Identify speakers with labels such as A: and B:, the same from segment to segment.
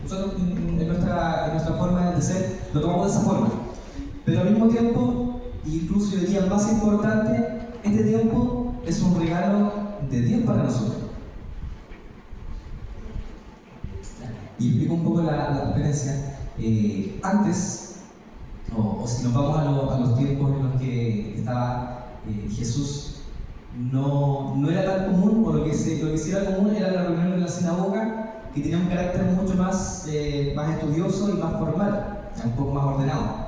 A: nosotros en nuestra forma de ser lo tomamos de esa forma. Pero al mismo tiempo, incluso yo diría más importante, este tiempo es un regalo de Dios para nosotros. Y explico un poco la diferencia. Antes, o si nos vamos a los tiempos en los que estaba Jesús, no era tan común, o lo que sí era común era la reunión en la sinagoga, que tenía un carácter mucho más estudioso y más formal, un poco más ordenado,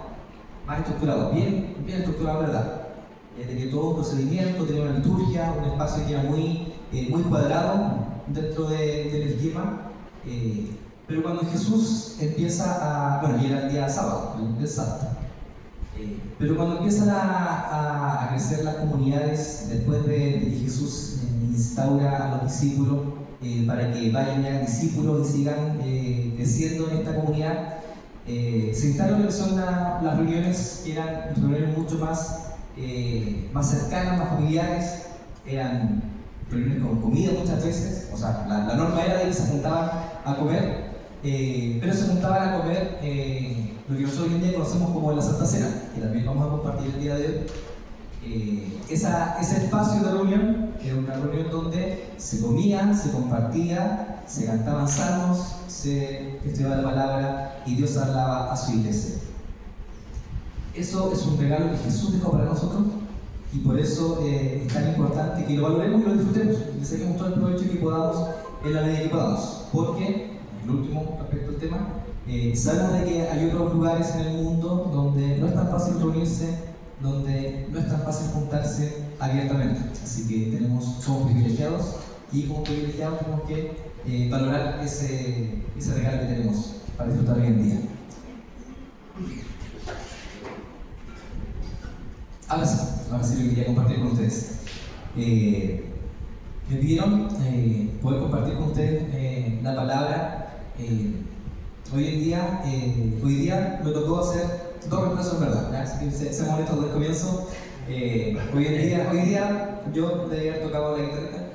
A: más estructurado, bien estructurado, ¿verdad? Tenía todo un procedimiento, tenía una liturgia, un espacio que era muy cuadrado dentro del esquema. Pero cuando Jesús empieza y era el día sábado, el sábado. Pero cuando empiezan a crecer las comunidades, después de que Jesús instaura a los discípulos para que vayan y hagan discípulos y sigan creciendo en esta comunidad, se instalaron lo que son las reuniones, que eran reuniones mucho más cercanas, más familiares, eran reuniones con comida muchas veces, o sea, la norma era de que se juntaban a comer, pero se juntaban a comer lo que nosotros hoy en día conocemos como la Santa Cena, que también vamos a compartir el día de hoy. Ese espacio de reunión era una reunión donde se comía, se compartía, se cantaban salmos, se estudiaba la palabra y Dios hablaba a su iglesia. Eso es un regalo que Jesús dejó para nosotros y por eso es tan importante que lo valoremos y lo disfrutemos y le saquemos todo el provecho que podamos en la medida que podamos. Porque, el último respecto al tema, sabemos de que hay otros lugares en el mundo donde no es tan fácil reunirse, donde no es tan fácil juntarse abiertamente. Así que somos privilegiados y como privilegiados tenemos que valorar ese regalo que tenemos para disfrutar hoy en día. Ahora sí lo quería compartir con ustedes. Me pidieron poder compartir con ustedes la palabra. Hoy día me tocó hacer dos reemplazos, ¿verdad? Así que se molestó desde el comienzo. Hoy día yo debía haber tocado la guitarra,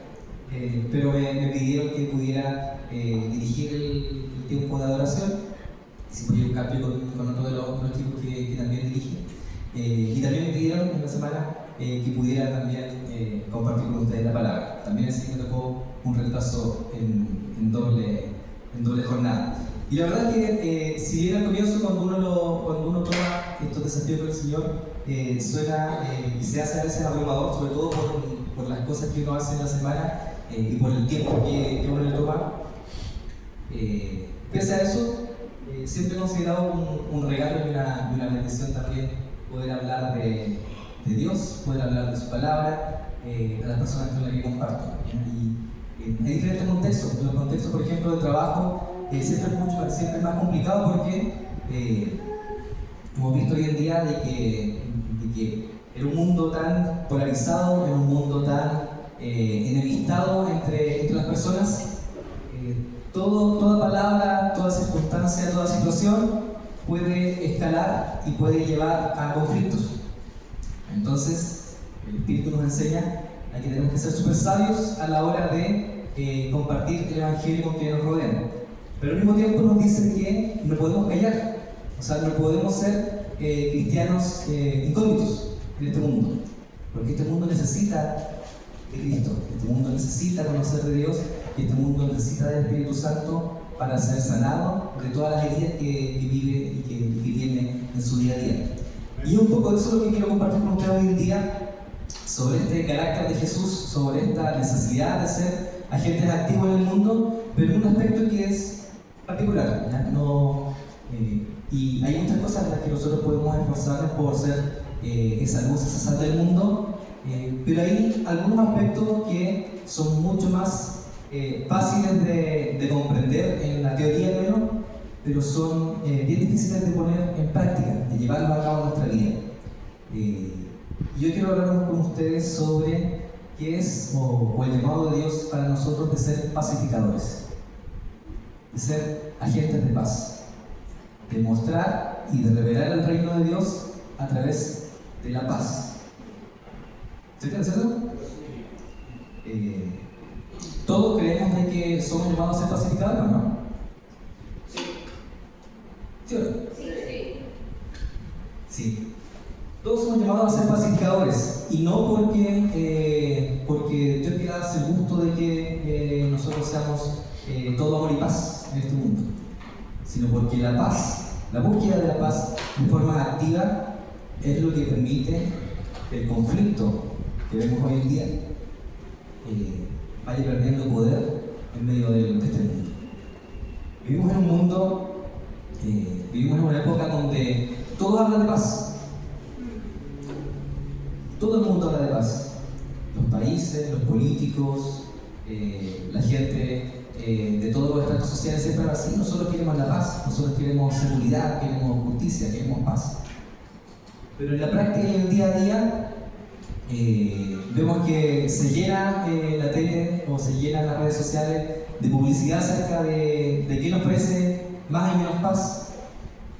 A: pero me pidieron que pudiera dirigir el tiempo de adoración. Si podía un cambio con otro de los chicos que también dirige. Y también me pidieron en la semana que pudiera también compartir con ustedes la palabra. También así me tocó un retraso en doble jornada. Y la verdad es que si bien al comienzo cuando uno toma estos desafíos con el Señor, suena y se hace a veces abrumador, sobre todo por las cosas que uno hace en la semana y por el tiempo que uno le toma. Pese a eso, siempre he considerado un regalo y una bendición también poder hablar de Dios, poder hablar de su palabra a las personas con las que comparto. Y hay diferentes contextos. En los contextos, por ejemplo, de trabajo, siempre es más complicado porque hemos visto hoy en día de que en un mundo tan polarizado, en un mundo tan enemistado entre las personas, toda palabra, toda circunstancia, toda situación puede escalar y puede llevar a conflictos. Entonces, el Espíritu nos enseña a que tenemos que ser súper sabios a la hora de compartir el Evangelio con quienes nos rodean. Pero al mismo tiempo nos dice que no podemos callar, o sea, no podemos ser cristianos incógnitos en este mundo, porque este mundo necesita de Cristo, este mundo necesita conocer de Dios y este mundo necesita del Espíritu Santo para ser sanado de todas las heridas que vive y que tiene en su día a día. Y un poco de eso es lo que quiero compartir con ustedes hoy en día, sobre este carácter de Jesús, sobre esta necesidad de ser agentes activos en el mundo, pero en un aspecto que es particular, y hay muchas cosas en las que nosotros podemos esforzarnos por ser esa luz, esa sal del mundo, pero hay algunos aspectos que son mucho más fáciles de comprender en la teoría al menos, pero son bien difíciles de poner en práctica, de llevarlo a cabo en nuestra vida. Yo quiero hablar con ustedes sobre qué es o el llamado de Dios para nosotros de ser pacificadores, de ser agentes de paz, de mostrar y de revelar el reino de Dios a través de la paz. ¿Se entiende eso? Todos creemos de que somos llamados a ser pacificadores, ¿no? ¿Sí o no?
B: Sí, sí.
A: Sí. Todos somos llamados a ser pacificadores, y no porque Dios quiera darse el gusto de que nosotros seamos todo amor y paz en este mundo, sino porque la paz, la búsqueda de la paz de forma activa, es lo que permite el conflicto que vemos hoy en día vaya perdiendo poder en medio de este mundo. Vivimos en un mundo, vivimos en una época donde todos hablan de paz. Todo el mundo habla de paz. Los países, los políticos, la gente de todos los estratos sociales siempre habla así. Nosotros queremos la paz, nosotros queremos seguridad, queremos justicia, queremos paz. Pero en la práctica y en el día a día vemos que se llena la tele o se llenan las redes sociales de publicidad acerca de quién ofrece más y menos paz.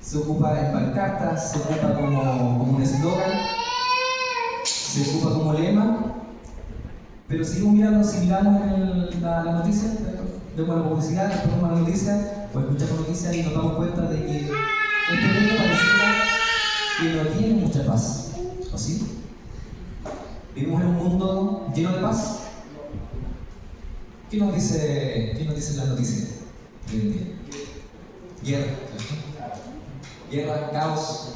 A: Se ocupa en pancartas, se ocupa como un eslogan, se ocupa como lema, pero seguimos mirando, si miramos la noticia, vemos la publicidad, después vemos la noticia, o escuchamos noticias y nos damos cuenta de que este mundo pareciera que no tiene mucha paz, ¿o sí? Vivimos en un mundo lleno de paz. ¿Qué nos dicen las noticias? Guerra, guerra, caos,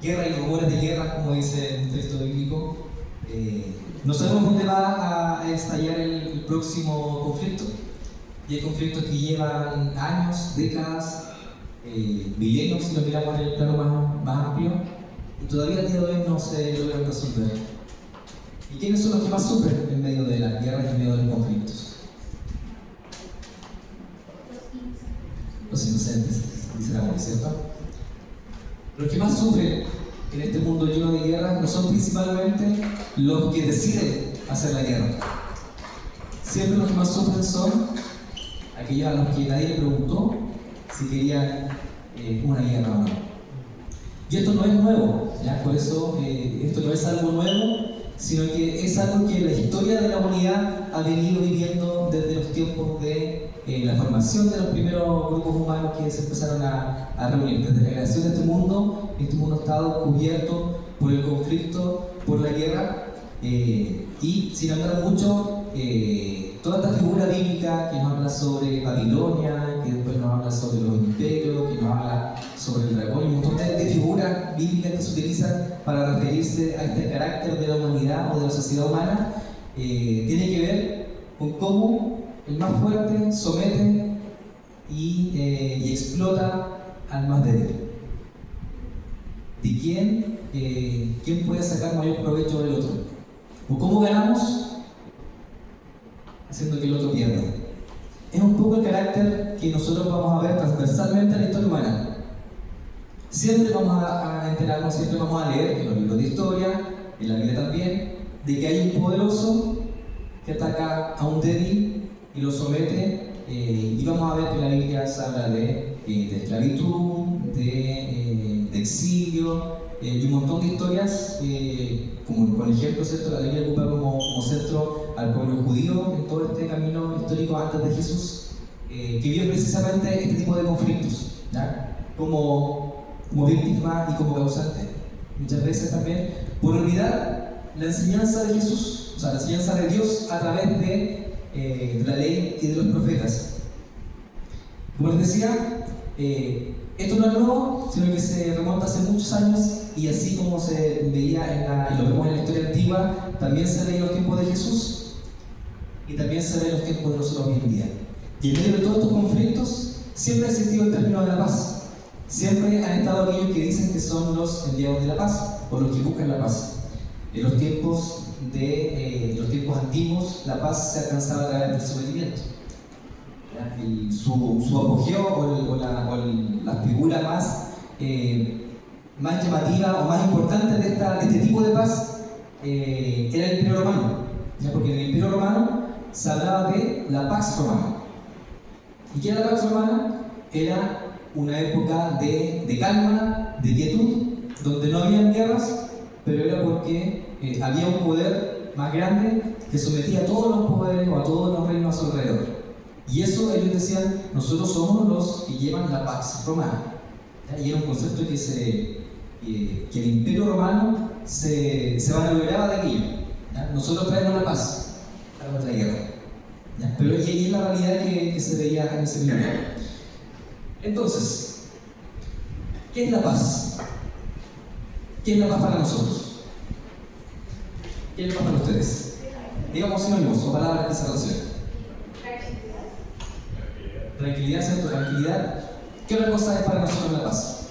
A: guerra y rumores de guerra, como dice el texto bíblico. No sabemos dónde va a estallar el próximo conflicto. Y hay conflictos que llevan años, décadas, milenios, si lo miramos en el plano más amplio, y todavía al día de hoy no se logran resolver. ¿Y quiénes son los que más sufren en medio de las guerras y en medio de los conflictos? Los inocentes, dice la Biblia, ¿cierto? Los que más sufren en este mundo lleno de guerras no son principalmente los que deciden hacer la guerra. Siempre los que más sufren son aquellos a los que nadie le preguntó si querían una guerra o no. Y esto no es nuevo, ¿ya? Por eso esto no es algo nuevo, sino que es algo que la historia de la humanidad ha venido viviendo desde los tiempos de la formación de los primeros grupos humanos que se empezaron a reunir. Desde la creación de este mundo ha estado cubierto por el conflicto, por la guerra, y sin hablar mucho, toda esta figura bíblica que nos habla sobre Babilonia, que después nos habla sobre los imperios, que nos habla sobre el dragón, y un montón de figuras bíblicas que se utilizan para referirse a este carácter de la humanidad o de la sociedad humana, tiene que ver con cómo el más fuerte somete y explota al más débil. ¿De quién puede sacar mayor provecho del otro? ¿O cómo ganamos? Haciendo que el otro pierda. Es un poco el carácter que nosotros vamos a ver transversalmente en la historia humana. Siempre vamos a enterarnos, siempre vamos a leer en los libros de historia, en la Biblia también, de que hay un poderoso que ataca a un débil y lo somete, y vamos a ver que la Biblia se habla de esclavitud, de exilio, y un montón de historias, como por ejemplo, ¿cierto? La Biblia ocupa como centro al pueblo judío en todo este camino histórico antes de Jesús, que vivió precisamente este tipo de conflictos, ¿ya? Como víctima y como causante. Muchas veces también por olvidar la enseñanza de Jesús, o sea, la enseñanza de Dios a través de la ley y de los profetas. Como les decía, esto no es nuevo, sino que se remonta hace muchos años, y así como se veía y lo vemos en la historia antigua, también se ve en los tiempos de Jesús y también se ve en los tiempos de nosotros hoy en día. Y en medio de todos estos conflictos siempre ha existido el término de la paz. Siempre han estado aquellos que dicen que son los enviados de la paz, o los que buscan la paz. En los tiempos antiguos, la paz se alcanzaba a través del sometimiento. Y su apogeo o la figura más llamativa o más importante de este tipo de paz era el Imperio Romano. ¿Ya? Porque en el Imperio Romano se hablaba de la Pax Romana. ¿Y qué era la Pax Romana? Era una época de calma, de quietud, donde no habían guerras, pero era porque había un poder más grande que sometía a todos los poderes o a todos los reinos a su alrededor. Y eso ellos decían, nosotros somos los que llevan la Pax Romana. ¿ya? Y era un concepto que el Imperio Romano se vanagloriaba de aquello. ¿Ya? Nosotros traemos la paz para nuestra guerra. ¿Ya? Pero y es la realidad que se veía en ese momento. Entonces, ¿qué es la paz? ¿Qué es la paz para nosotros? ¿Qué es la paz para ustedes? Digamos sinónimos o palabras que se relacionan. Tranquilidad, ¿cierto? Tranquilidad. ¿Qué otra cosa es para nosotros la paz?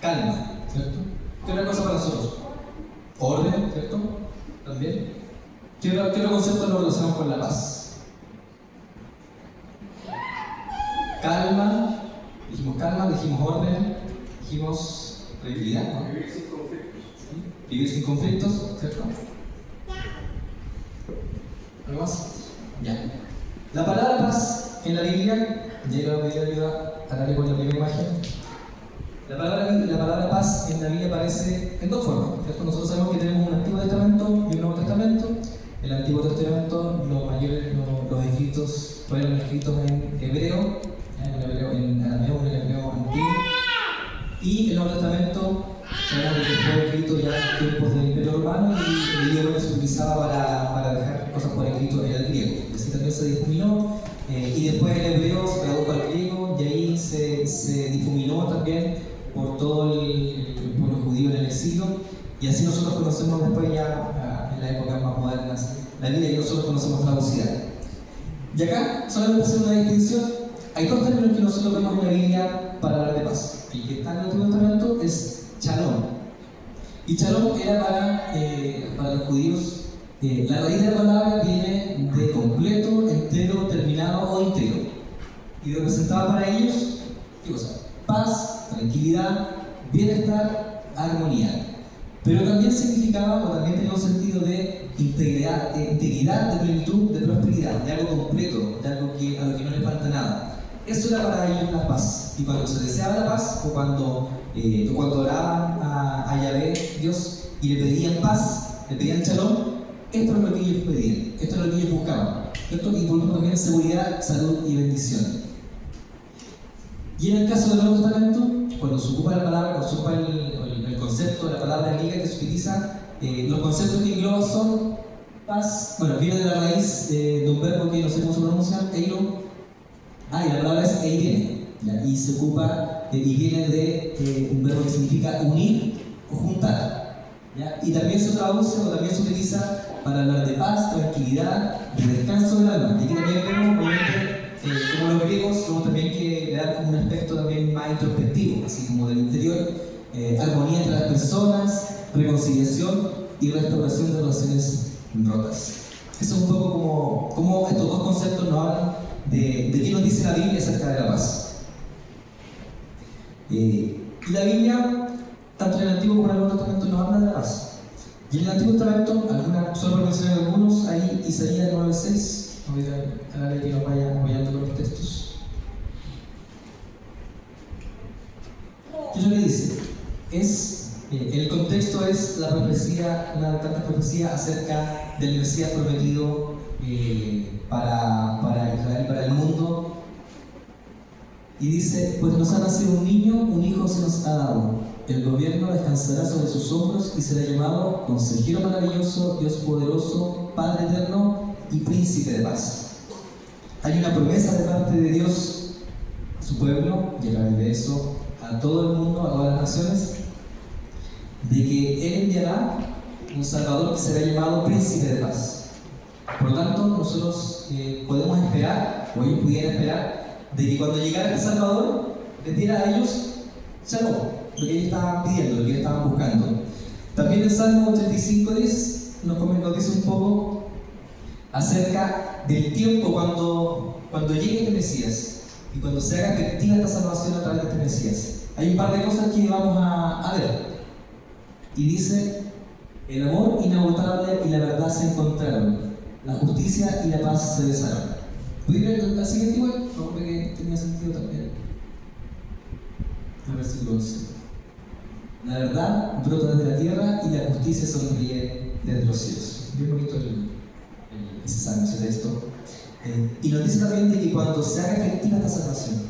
A: Calma, ¿cierto? ¿Qué otra cosa para nosotros? Orden, ¿cierto? También. ¿Qué otro concepto lo relacionamos con la paz? Calma, dijimos orden, dijimos tranquilidad, ¿no?
B: Vivir sin conflictos.
A: ¿Sí? Vivir sin conflictos, ¿cierto? ¿Algo más? Ya. La palabra paz en la Biblia, llega a darle con la primera imagen. La palabra paz en la Biblia aparece en dos formas, ¿cierto? Nosotros sabemos que tenemos un Antiguo Testamento y un Nuevo Testamento. El Antiguo Testamento, los escritos fueron escritos en hebreo, en arameo, en el hebreo antiguo. Y el Nuevo Testamento, sabemos que fue escrito ya en tiempos del Imperio Romano y el idioma que se utilizaba para dejar cosas por escrito era el griego. Y así también se difuminó. Y después el hebreo se tradujo al griego y ahí se difuminó también por todo el pueblo judío en el exilio. Y así nosotros conocemos después ya en la época más moderna la Biblia que nosotros conocemos traducida. Y acá solamente hacer una distinción. Hay dos términos que nosotros vemos en la Biblia para hablar de paz. El que está en el Antiguo Testamento es shalom. Y shalom era para los judíos. La raíz de la palabra viene de completo, entero, terminado o íntegro. Y representaba para ellos, ¿qué cosa? Paz, tranquilidad, bienestar, armonía. Pero también significaba, o también tenía un sentido de integridad, de plenitud, de prosperidad, de algo completo, de algo a lo que no le falta nada. Eso era para ellos la paz. Y cuando se deseaba la paz, o cuando oraban a Yahvé, Dios, y le pedían paz, le pedían shalom, esto es lo que ellos pedían, esto es lo que ellos buscaban, ¿cierto? Y por último también seguridad, salud y bendición. Y en el caso del Nuevo Testamento, cuando se ocupa la palabra, cuando se ocupa el concepto de la palabra griega que se utiliza, los conceptos que engloba son paz, bueno, viene de la raíz de un verbo que no sé cómo se pronuncia, eiro, y la palabra es eirene, y se ocupa y viene de un verbo que significa unir o juntar, ¿ya? Y también se traduce o también se utiliza para hablar de paz, tranquilidad, de descanso del alma. Y aquí también vemos, obviamente, como los griegos, como también que le dan como un aspecto también más introspectivo, así como del interior, armonía entre las personas, reconciliación y restauración de relaciones rotas. Eso es un poco como estos dos conceptos nos hablan de qué nos dice la Biblia acerca de la paz. Y la Biblia, tanto en el Antiguo como en el Nuevo Testamento, nos habla de la paz. Y en el Antiguo Testamento, solo por mencionar algunos, hay Isaías 9:6. Voy a darle que nos vaya apoyando con los textos. ¿Qué es lo que dice? El contexto es la profecía, una de tantas profecías acerca del Mesías prometido para Israel, para el mundo. Y dice: pues nos ha nacido un niño, un hijo se nos ha dado. El gobierno descansará sobre sus hombros y será llamado Consejero Maravilloso, Dios Poderoso, Padre Eterno y Príncipe de Paz. Hay una promesa de parte de Dios a su pueblo, y a través de eso a todo el mundo, a todas las naciones, de que Él enviará un Salvador que será llamado Príncipe de Paz. Por lo tanto, nosotros podemos esperar, o ellos pudieran esperar, de que cuando llegara este Salvador, les diera a ellos shalom, lo que ellos estaban pidiendo, lo que ellos estaban buscando. También el Salmo 85:10 nos dice un poco acerca del tiempo cuando llegue este Mesías y cuando se haga efectiva esta salvación a través de este Mesías. Hay un par de cosas que vamos a ver. Y dice: el amor inagotable y la verdad se encontraron, la justicia y la paz se besaron. ¿Puedes ver la siguiente igual? No, que tenía sentido también. El versículo 11. La verdad brota desde la tierra y la justicia sonríe desde los cielos. Bien bonito ese salmo, ese texto. Y nos dice también de que cuando se haga efectiva esta salvación,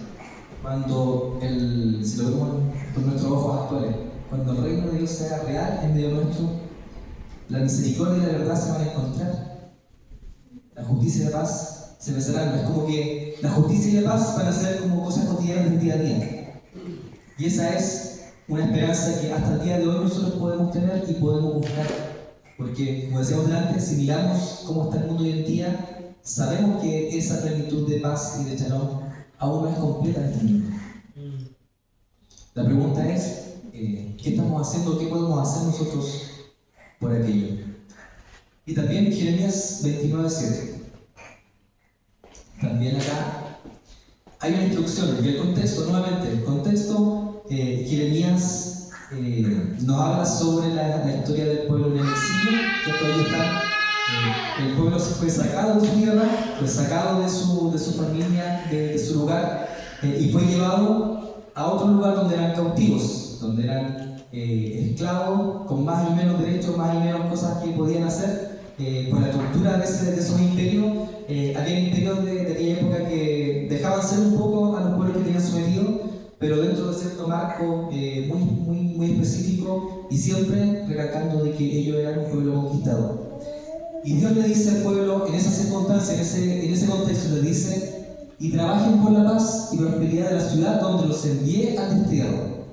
A: cuando si lo vemos con nuestros ojos actuales, cuando el reino de Dios sea real en medio nuestro, la misericordia y la verdad se van a encontrar. La justicia y la paz se besarán. Es como que la justicia y la paz van a ser como cosas cotidianas del día a día. Y esa es una esperanza que hasta el día de hoy nosotros podemos tener y podemos buscar. Porque, como decíamos delante, si miramos cómo está el mundo hoy en día, sabemos que esa plenitud de paz y de shalom aún no es completa en este mundo. La pregunta es, ¿qué estamos haciendo? ¿Qué podemos hacer nosotros por aquello? Y también Jeremías 29:7. También acá hay una instrucción, y el contexto, nuevamente, el contexto, Jeremías nos habla sobre la historia del pueblo en el exilio, que todavía está. El pueblo se fue sacado de su tierra, fue sacado de su familia, de su lugar, y fue llevado a otro lugar donde eran cautivos, donde eran esclavos, con más y menos derechos, más y menos cosas que podían hacer, por la cultura de esos imperios. Había imperios de aquella época que dejaban ser un poco a los pueblos que tenían sometidos, pero dentro de cierto marco muy específico, y siempre recalcando de que ellos eran un pueblo conquistado. Y Dios le dice al pueblo, en esa circunstancia, en ese contexto, le dice: y trabajen por la paz y prosperidad de la ciudad donde los envié al destierro.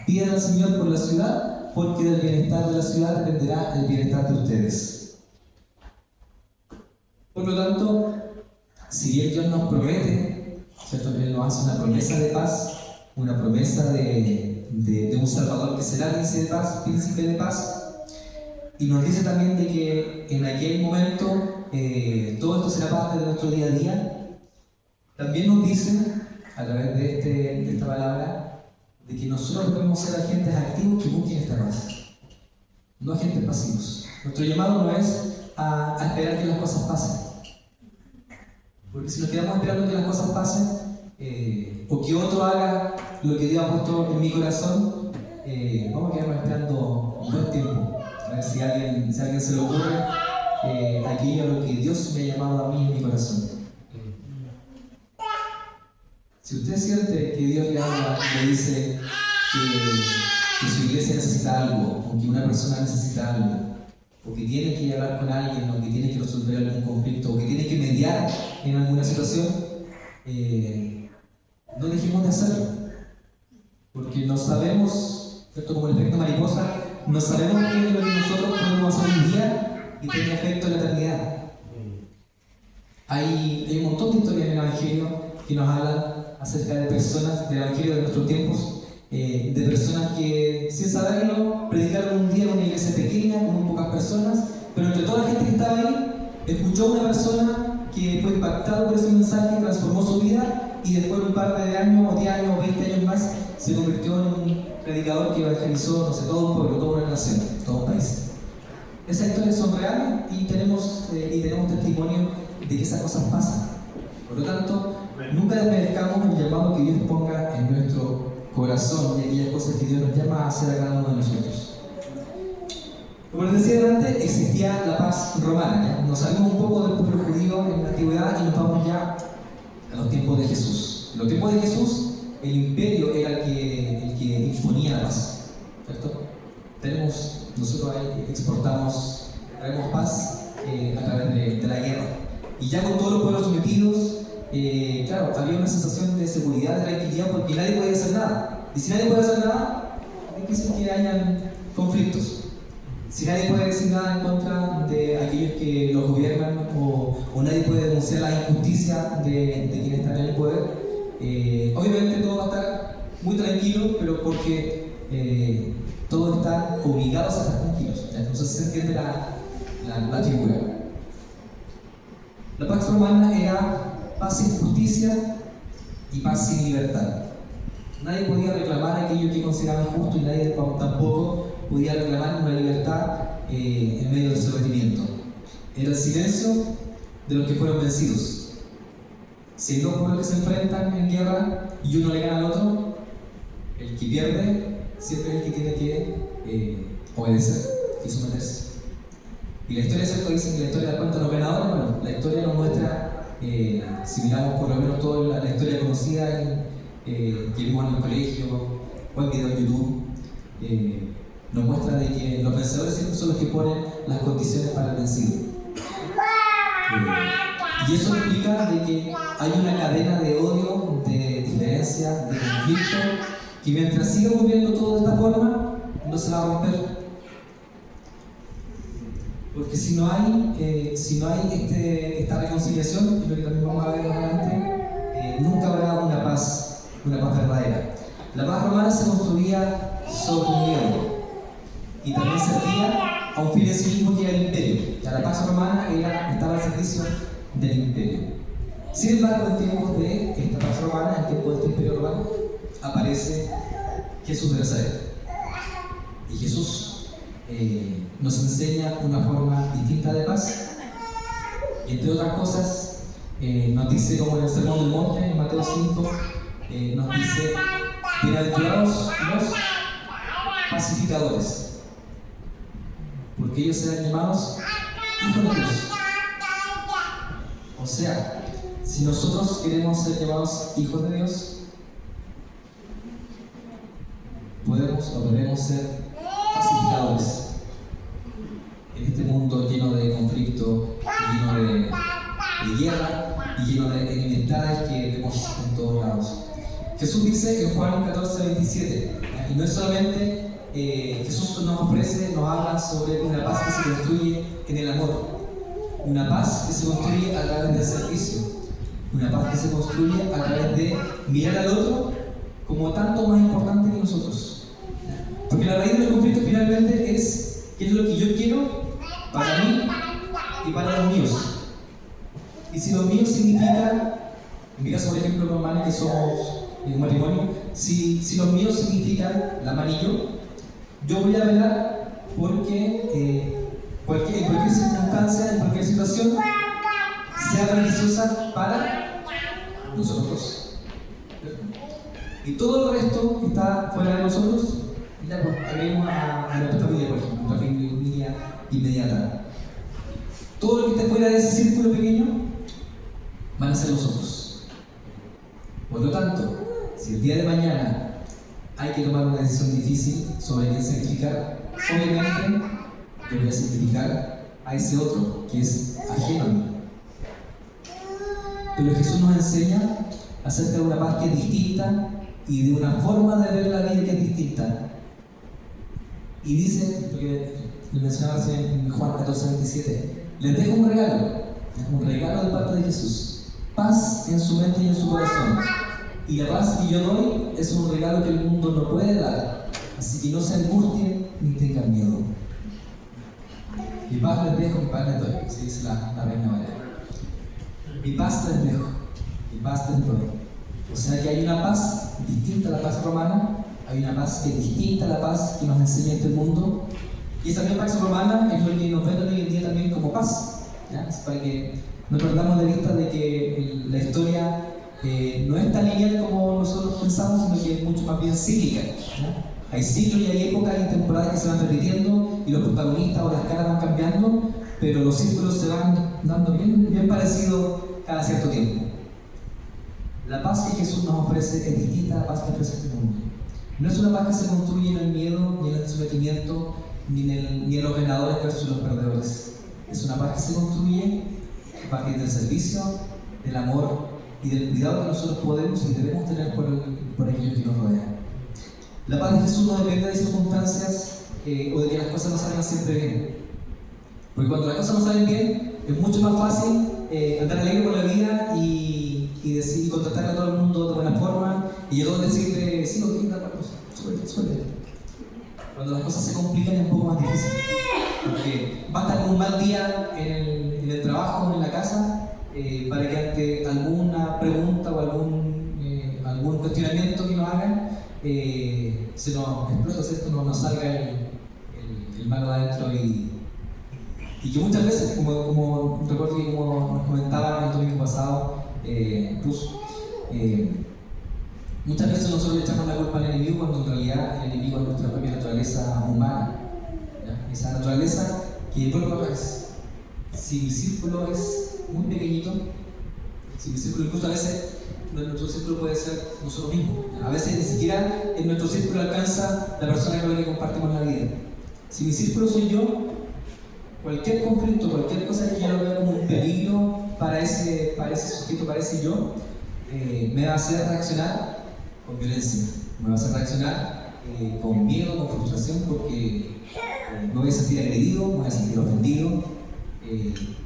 A: Pidan al Señor por la ciudad, porque del bienestar de la ciudad dependerá el bienestar de ustedes. Por lo tanto, si bien Dios nos promete, ¿cierto? Él nos hace una promesa de paz, una promesa de un Salvador que será príncipe de paz, y nos dice también de que en aquel momento todo esto será parte de nuestro día a día. También nos dice, a través de esta palabra, de que nosotros debemos ser agentes activos que busquen esta paz, no agentes pasivos. Nuestro llamado no es a esperar que las cosas pasen, porque si nos quedamos esperando que las cosas pasen, o que otro haga lo que Dios ha puesto en mi corazón, vamos a quedarnos esperando un buen tiempo. A ver si a alguien se le ocurre aquello a lo que Dios me ha llamado a mí en mi corazón. Si usted siente que Dios le habla, le dice que su iglesia necesita algo, o que una persona necesita algo, o que tiene que hablar con alguien, o que tiene que resolver algún conflicto, o que tiene que mediar en alguna situación, no dejemos de hacerlo. Porque no sabemos, esto como el efecto mariposa, no sabemos qué es lo que nosotros podemos hacer hoy día y tiene efecto en la eternidad. Hay un montón de historias en el Evangelio que nos hablan acerca de personas del Evangelio de nuestros tiempos, de personas que, sin saberlo, predicaron un día en una iglesia pequeña, con muy pocas personas, pero entre toda la gente que estaba ahí, escuchó a una persona que fue impactada por ese mensaje, transformó su vida, y después de un par de años, o 10 años, o 20 años más, se convirtió en un predicador que evangelizó, no sé, todo un pueblo, toda una nación, todo un país. Esas historias son reales y tenemos testimonio de que esas cosas pasan. Por lo tanto, nunca desmerezcamos el llamado que Dios ponga en nuestro corazón y aquellas cosas que Dios nos llama a hacer a cada uno de nosotros. Como les decía antes, existía la paz romana. ¿Ya? Nos salimos un poco del pueblo judío en la antigüedad y nos vamos ya a los tiempos de Jesús. En los tiempos de Jesús, el imperio era el que imponía la paz, ¿cierto? Nosotros ahí traemos paz a través de la guerra. Y ya con todos los pueblos sometidos, claro, había una sensación de seguridad, de tranquilidad, porque nadie podía hacer nada. Y si nadie puede hacer nada, es difícil que hayan conflictos. Si nadie puede decir nada en contra de aquellos que los gobiernan, o nadie puede denunciar la injusticia de quienes están en el poder, obviamente todo va a estar muy tranquilo, pero porque todos están obligados a estar tranquilos. Entonces se entiende la figura. La Pax Romana era paz sin justicia y paz sin libertad. Nadie podía reclamar aquello que consideraban justo, y nadie tampoco podía reclamar una libertad en medio del sometimiento. Era el silencio de los que fueron vencidos. Si hay dos pueblos que se enfrentan en guerra y uno le gana al otro, el que pierde siempre es el que tiene que obedecer y someterse. Y la historia, ¿cierto? Dicen que la historia da cuenta de los ganadores. Bueno, la historia nos muestra, si miramos por lo menos toda la historia conocida que vimos en el colegio o en video en YouTube, nos muestra de que los vencedores siempre son los que ponen las condiciones para el vencido. Y eso implica de que hay una cadena de odio, de diferencia, de conflicto, que mientras siga ocurriendo todo de esta forma, no se va a romper. Porque si no hay esta reconciliación, y lo que también vamos a ver más adelante, nunca habrá una paz verdadera. La paz romana se construía sobre el miedo y también servía a un fin en sí mismo que era el imperio. Ya la paz romana estaba al servicio del imperio. Sin embargo, en tiempos de esta paz romana, en tiempos de este imperio romano, aparece Jesús de Nazaret. Y Jesús nos enseña una forma distinta de paz. Y entre otras cosas, nos dice, como en el Sermón del Monte, en Mateo 5, nos dice: bienaventurados los pacificadores, porque ellos serán llamados hijos de Dios. O sea, si nosotros queremos ser llamados hijos de Dios, podemos o debemos ser pacificadores en este mundo lleno de conflicto, lleno de guerra y lleno de enemistades que vemos en todos lados. Jesús dice en Juan 14:27, y no es solamente Jesús nos habla sobre una paz que se construye en el amor, una paz que se construye a través del servicio, una paz que se construye a través de mirar al otro como tanto más importante que nosotros. Porque la raíz del conflicto finalmente es qué es lo que yo quiero para mí y para los míos. Y si los míos significan, en mi caso por ejemplo con Mane, que somos en un matrimonio, si los míos significan la Mane y yo voy a velar porque en cualquier circunstancia, en cualquier situación, sea beneficiosa para nosotros. Y todo el resto que está fuera de nosotros, ya pues, agreguemos a nuestra familia, por ejemplo, nuestra familia inmediata. Todo lo que esté fuera de ese círculo pequeño van a ser los otros. Por lo tanto, si el día de mañana hay que tomar una decisión difícil sobre quién sacrificar, obviamente yo voy a sacrificar a ese otro que es ajeno a mí. Pero Jesús nos enseña acerca de una paz que es distinta y de una forma de ver la vida que es distinta. Y dice, porque lo mencionaba en Juan 14:27, les dejo un regalo de parte de Jesús, paz en su mente y en su corazón. Y la paz que yo doy es un regalo que el mundo no puede dar, así que no se angustien ni tengan miedo. Mi paz les dejo, mi paz les doy, así dice la Reina Valera. Mi paz les dejo, mi paz les doy. O sea que hay una paz distinta a la paz romana, hay una paz que es distinta a la paz que nos enseña este mundo. Y esa misma paz romana es lo que nos venden hoy en día también como paz, ¿ya? Es para que no perdamos de vista de que la historia no es tan lineal como nosotros pensamos, sino que es mucho más bien cíclica, ¿ya? Hay ciclos y hay épocas y temporadas que se van repitiendo y los protagonistas o las caras van cambiando, pero los círculos se van dando bien parecidos cada cierto tiempo. La paz que Jesús nos ofrece es distinta a la paz que ofrece este mundo. No es una paz que se construye en el miedo, ni en el sometimiento, ni en los ganadores versus los perdedores. Es una paz que se construye a partir del servicio, del amor y del cuidado que nosotros podemos y debemos tener por aquellos que nos rodean. La paz de Jesús no depende de circunstancias o de que las cosas no salgan siempre bien. Porque cuando las cosas no salen bien, es mucho más fácil andar alegre por la vida y decir, y contactar a todo el mundo de buena forma y a todos decirle, sí, lo que es la cosa, suerte. Cuando las cosas se complican es un poco más difícil. Porque basta con un mal día en el trabajo o en la casa para que ante alguna pregunta o algún cuestionamiento que nos hagan, se nos explota, ¿cierto? Nos salga el malo adentro y que muchas veces, como recuerdo que como nos comentaba el domingo pasado, muchas veces nosotros le echamos la culpa al enemigo cuando en realidad el enemigo es nuestra propia naturaleza humana, ¿ya? Esa naturaleza que vuelve otra vez. Si mi círculo es muy pequeñito, Si mi círculo, incluso a veces nuestro círculo puede ser nosotros mismos. A veces ni siquiera en nuestro círculo alcanza la persona con la que compartimos la vida. Si mi círculo soy yo, cualquier conflicto, cualquier cosa que yo lo vea como un peligro para ese sujeto, para ese yo, me va a hacer reaccionar con violencia, me va a hacer reaccionar con miedo, con frustración, porque me voy a sentir agredido, me voy a sentir ofendido,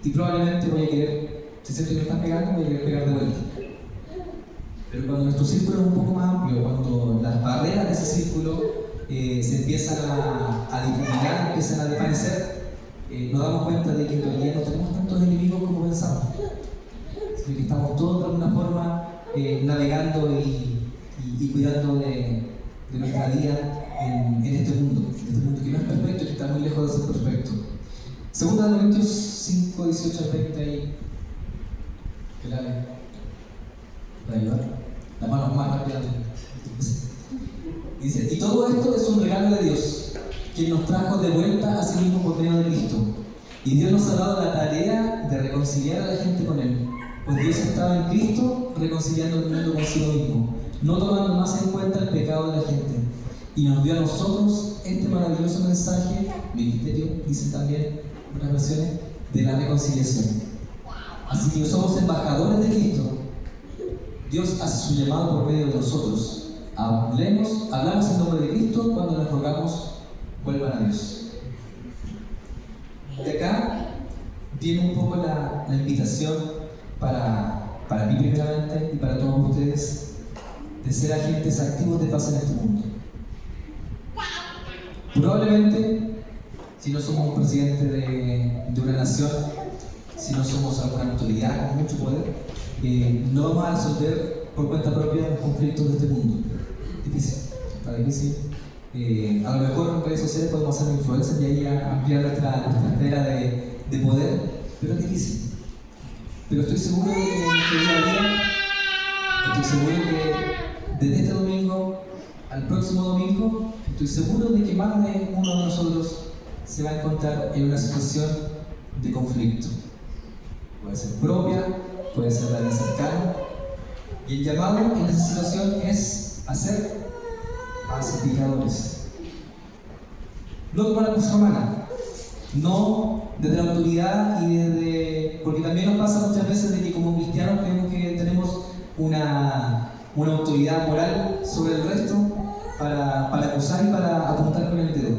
A: y probablemente voy a querer, si siento que me están pegando, voy a querer pegar de vuelta. Pero cuando nuestro círculo es un poco más amplio, cuando las barreras de ese círculo se empiezan a difuminar, empiezan a desvanecer, nos damos cuenta de que en realidad no tenemos tantos enemigos como pensamos, sino que estamos todos de alguna forma navegando y cuidando de nuestra vida en este mundo que no es perfecto y que está muy lejos de ser perfecto. Segunda de Corintios 5, 18 al 20, que la ayudar. La mano más rápida. Dice, y todo esto es un regalo de Dios, quien nos trajo de vuelta a sí mismo por medio de Cristo. Y Dios nos ha dado la tarea de reconciliar a la gente con Él. Pues Dios estaba en Cristo reconciliando el mundo consigo mismo, no tomando más en cuenta el pecado de la gente. Y nos dio a nosotros este maravilloso mensaje, ministerio, dicen también en otras versiones, de la reconciliación. Así que somos embajadores de Cristo. Dios hace su llamado por medio de nosotros. Hablamos en nombre de Cristo cuando les rogamos, vuelvan a Dios. De acá viene un poco la invitación para mí primeramente y para todos ustedes de ser agentes activos de paz en este mundo. Probablemente, si no somos un presidente de una nación, si no somos alguna autoridad con mucho poder, no vamos a resolver por cuenta propia los conflictos de este mundo. Difícil, está difícil. A lo mejor en redes sociales podemos hacer influencers y ahí ampliar nuestra esfera de poder, pero es difícil. Pero estoy seguro de que en nuestro día a día, estoy seguro que desde este domingo al próximo domingo, estoy seguro de que más de uno de nosotros se va a encontrar en una situación de conflicto. Puede ser propia, puede ser la de cercano. Y el llamado en esa situación es a ser pacificadores. No como la cosa humana, no desde la autoridad y desde. Porque también nos pasa muchas veces de que como cristianos creemos que tenemos una autoridad moral sobre el resto para acusar y para apuntar con el dedo,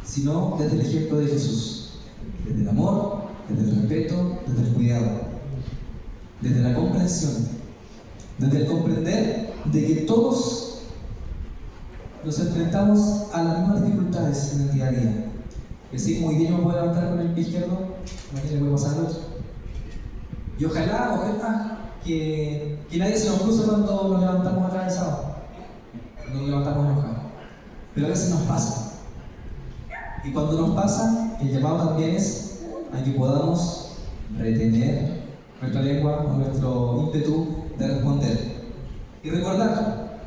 A: sino desde el ejemplo de Jesús, desde el amor, desde el respeto, desde el cuidado, desde la comprensión, desde el comprender de que todos nos enfrentamos a las mismas dificultades en el día a día. Que si como hoy día yo me puedo levantar con el pie izquierdo, imagínate, le puede pasar al otro. Y ojalá que nadie se nos cruce cuando nos levantamos atravesados, cuando nos levantamos enojados. Pero a veces nos pasa. Y cuando nos pasa, el llamado también es a que podamos retener nuestra lengua o nuestro ímpetu de responder. Y recordar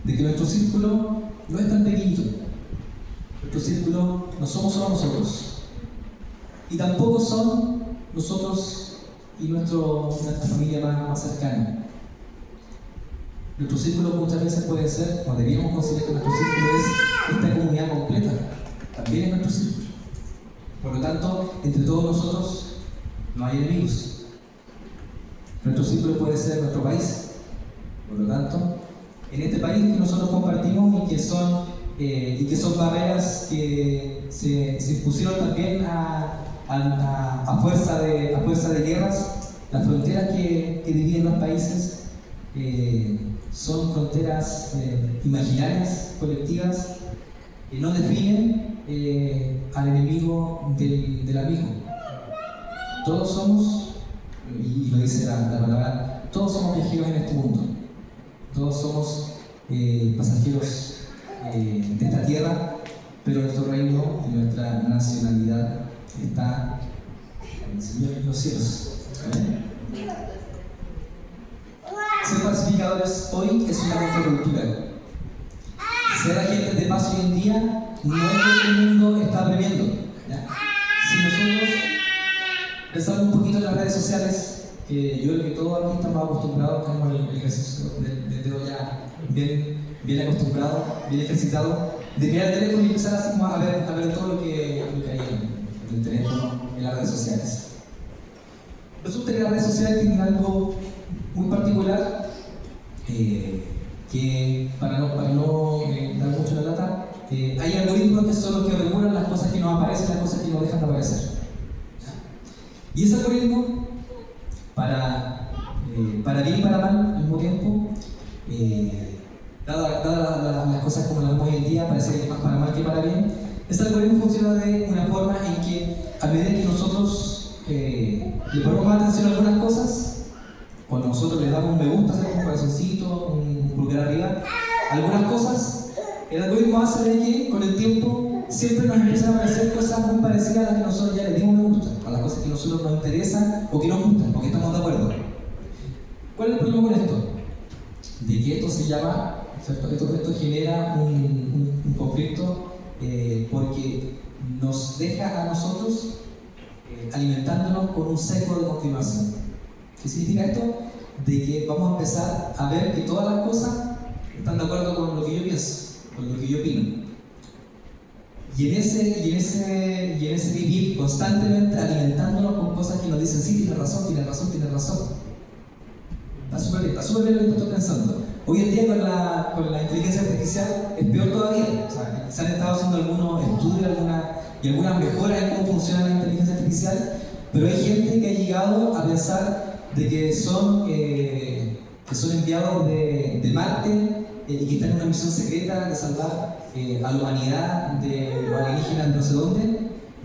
A: de que nuestro círculo no es tan pequeñito. Nuestro círculo no somos solo nosotros. Y tampoco son nosotros y nuestra familia más cercana. Nuestro círculo muchas veces puede ser, o deberíamos considerar que nuestro círculo es esta comunidad completa. También es nuestro círculo. Por lo tanto, entre todos nosotros no hay enemigos. Nuestro círculo puede ser nuestro país. Por lo tanto, en este país que nosotros compartimos y que son barreras que se impusieron también a fuerza de guerras, las fronteras que dividen los países son fronteras imaginarias, colectivas, que no definen al enemigo del amigo. Todos somos, y lo dice la palabra, todos somos viajeros en este mundo. Todos somos pasajeros de esta tierra, pero nuestro reino y nuestra nacionalidad está en el Señor en los cielos. ¿Amén? Ser pacificadores hoy es una contracultura. Ser agentes de paz hoy en día no es lo que el mundo está premiando. ¿Ya? Si nosotros pensamos un poquito en las redes sociales, que yo creo que todos aquí estamos acostumbrados, tenemos el ejercicio del dedo ya bien acostumbrado, bien ejercitado, de mirar el teléfono y empezar así como a ver todo lo que hay en el teléfono, en las redes sociales. Resulta que las redes sociales tienen algo muy particular, que para no dar mucho la lata, hay algoritmos que son los que regulan las cosas que nos aparecen, las cosas que nos dejan de aparecer. Y ese algoritmo, para bien y para mal al mismo tiempo, dadas las cosas como las vemos hoy en día, parece que es más para mal que para bien, ese algoritmo funciona de una forma en que a medida que nosotros le ponemos más atención a algunas cosas, cuando nosotros le damos un me gusta, un corazoncito, un pulgar arriba, algunas cosas, el algoritmo hace de que con el tiempo siempre nos empiezan a aparecer cosas muy parecidas a las que nosotros ya le dimos me gusta, a las cosas que a nosotros nos interesan o que nos gustan, o que estamos de acuerdo. ¿Cuál es el problema con esto? De que esto se llama, ¿cierto? Esto genera un conflicto porque nos deja a nosotros alimentándonos con un sesgo de confirmación. ¿Qué significa esto? De que vamos a empezar a ver que todas las cosas están de acuerdo con lo que yo pienso, con lo que yo opino. Y en ese vivir constantemente alimentándonos con cosas que nos dicen sí, tienes razón. Está súper bien lo que estoy pensando. Hoy en día con la inteligencia artificial es peor todavía. O sea, se han estado haciendo algunos estudios y algunas mejoras en cómo funciona la inteligencia artificial, pero hay gente que ha llegado a pensar de que son enviados de Marte y que están en una misión secreta de salvar a la humanidad de los alienígenas no sé dónde,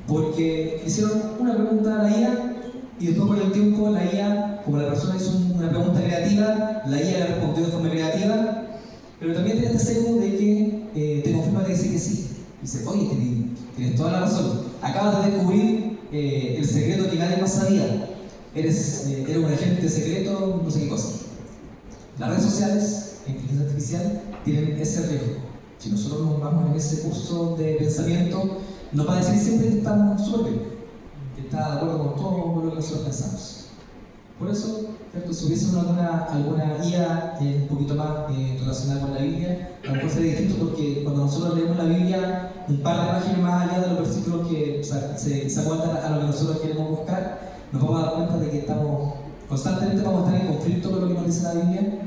A: porque hicieron una pregunta a la IA y después con el tiempo la IA, como la persona hizo una pregunta creativa, la IA le respondió de forma creativa, pero también tiene este sesgo de que te confirma, te dice que sí. Dice, oye, tienes toda la razón, acabas de descubrir el secreto que nadie más sabía, eres un agente secreto, no sé qué cosa. Las redes sociales, la inteligencia artificial, tienen ese riesgo. Si nosotros nos vamos en ese curso de pensamiento, nos va a decir siempre que estamos súper bien, que está de acuerdo con todo lo que nosotros pensamos. Por eso, ¿cierto? Si hubiese alguna IA un poquito más relacionada con la Biblia, a lo mejor sería distinto porque cuando nosotros leemos la Biblia, un par de páginas más allá de los versículos que se aguantan a lo que nosotros queremos buscar, nos vamos a dar cuenta de que constantemente vamos a estar en conflicto con lo que nos dice la Biblia,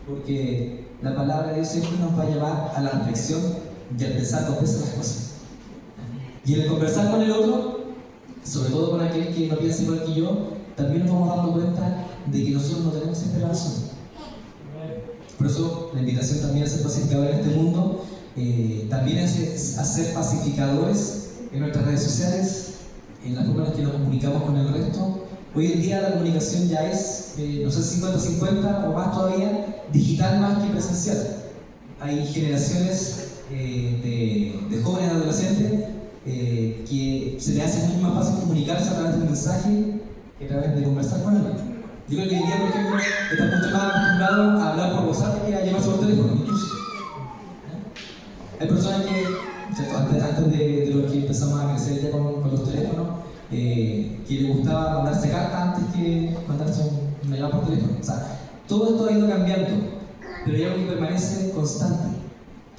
A: porque la palabra de Dios siempre nos va a llevar a la reflexión y al pensar dos veces las cosas. Y en el conversar con el otro, sobre todo con aquel que no piensa igual que yo, también nos vamos dando cuenta de que nosotros no tenemos siempre la razón. Por eso la invitación también a ser pacificadores en este mundo, también es a ser pacificadores en nuestras redes sociales, en las formas en las que nos comunicamos con el resto. Hoy en día la comunicación ya es, no sé, 50-50 o más todavía, digital más que presencial. Hay generaciones de jóvenes adolescentes que se les hace mucho más fácil comunicarse a través de un mensaje que a través de conversar con alguien. Yo creo que hoy en día, por ejemplo, están mucho más acostumbrados a hablar por WhatsApp que a llamarse por teléfono, incluso. Hay personas que, antes de lo que empezamos a crecer ya con los teléfonos, que les gustaba mandarse cartas antes que mandarse una llamada por teléfono. O sea, todo esto ha ido cambiando, pero hay algo que permanece constante,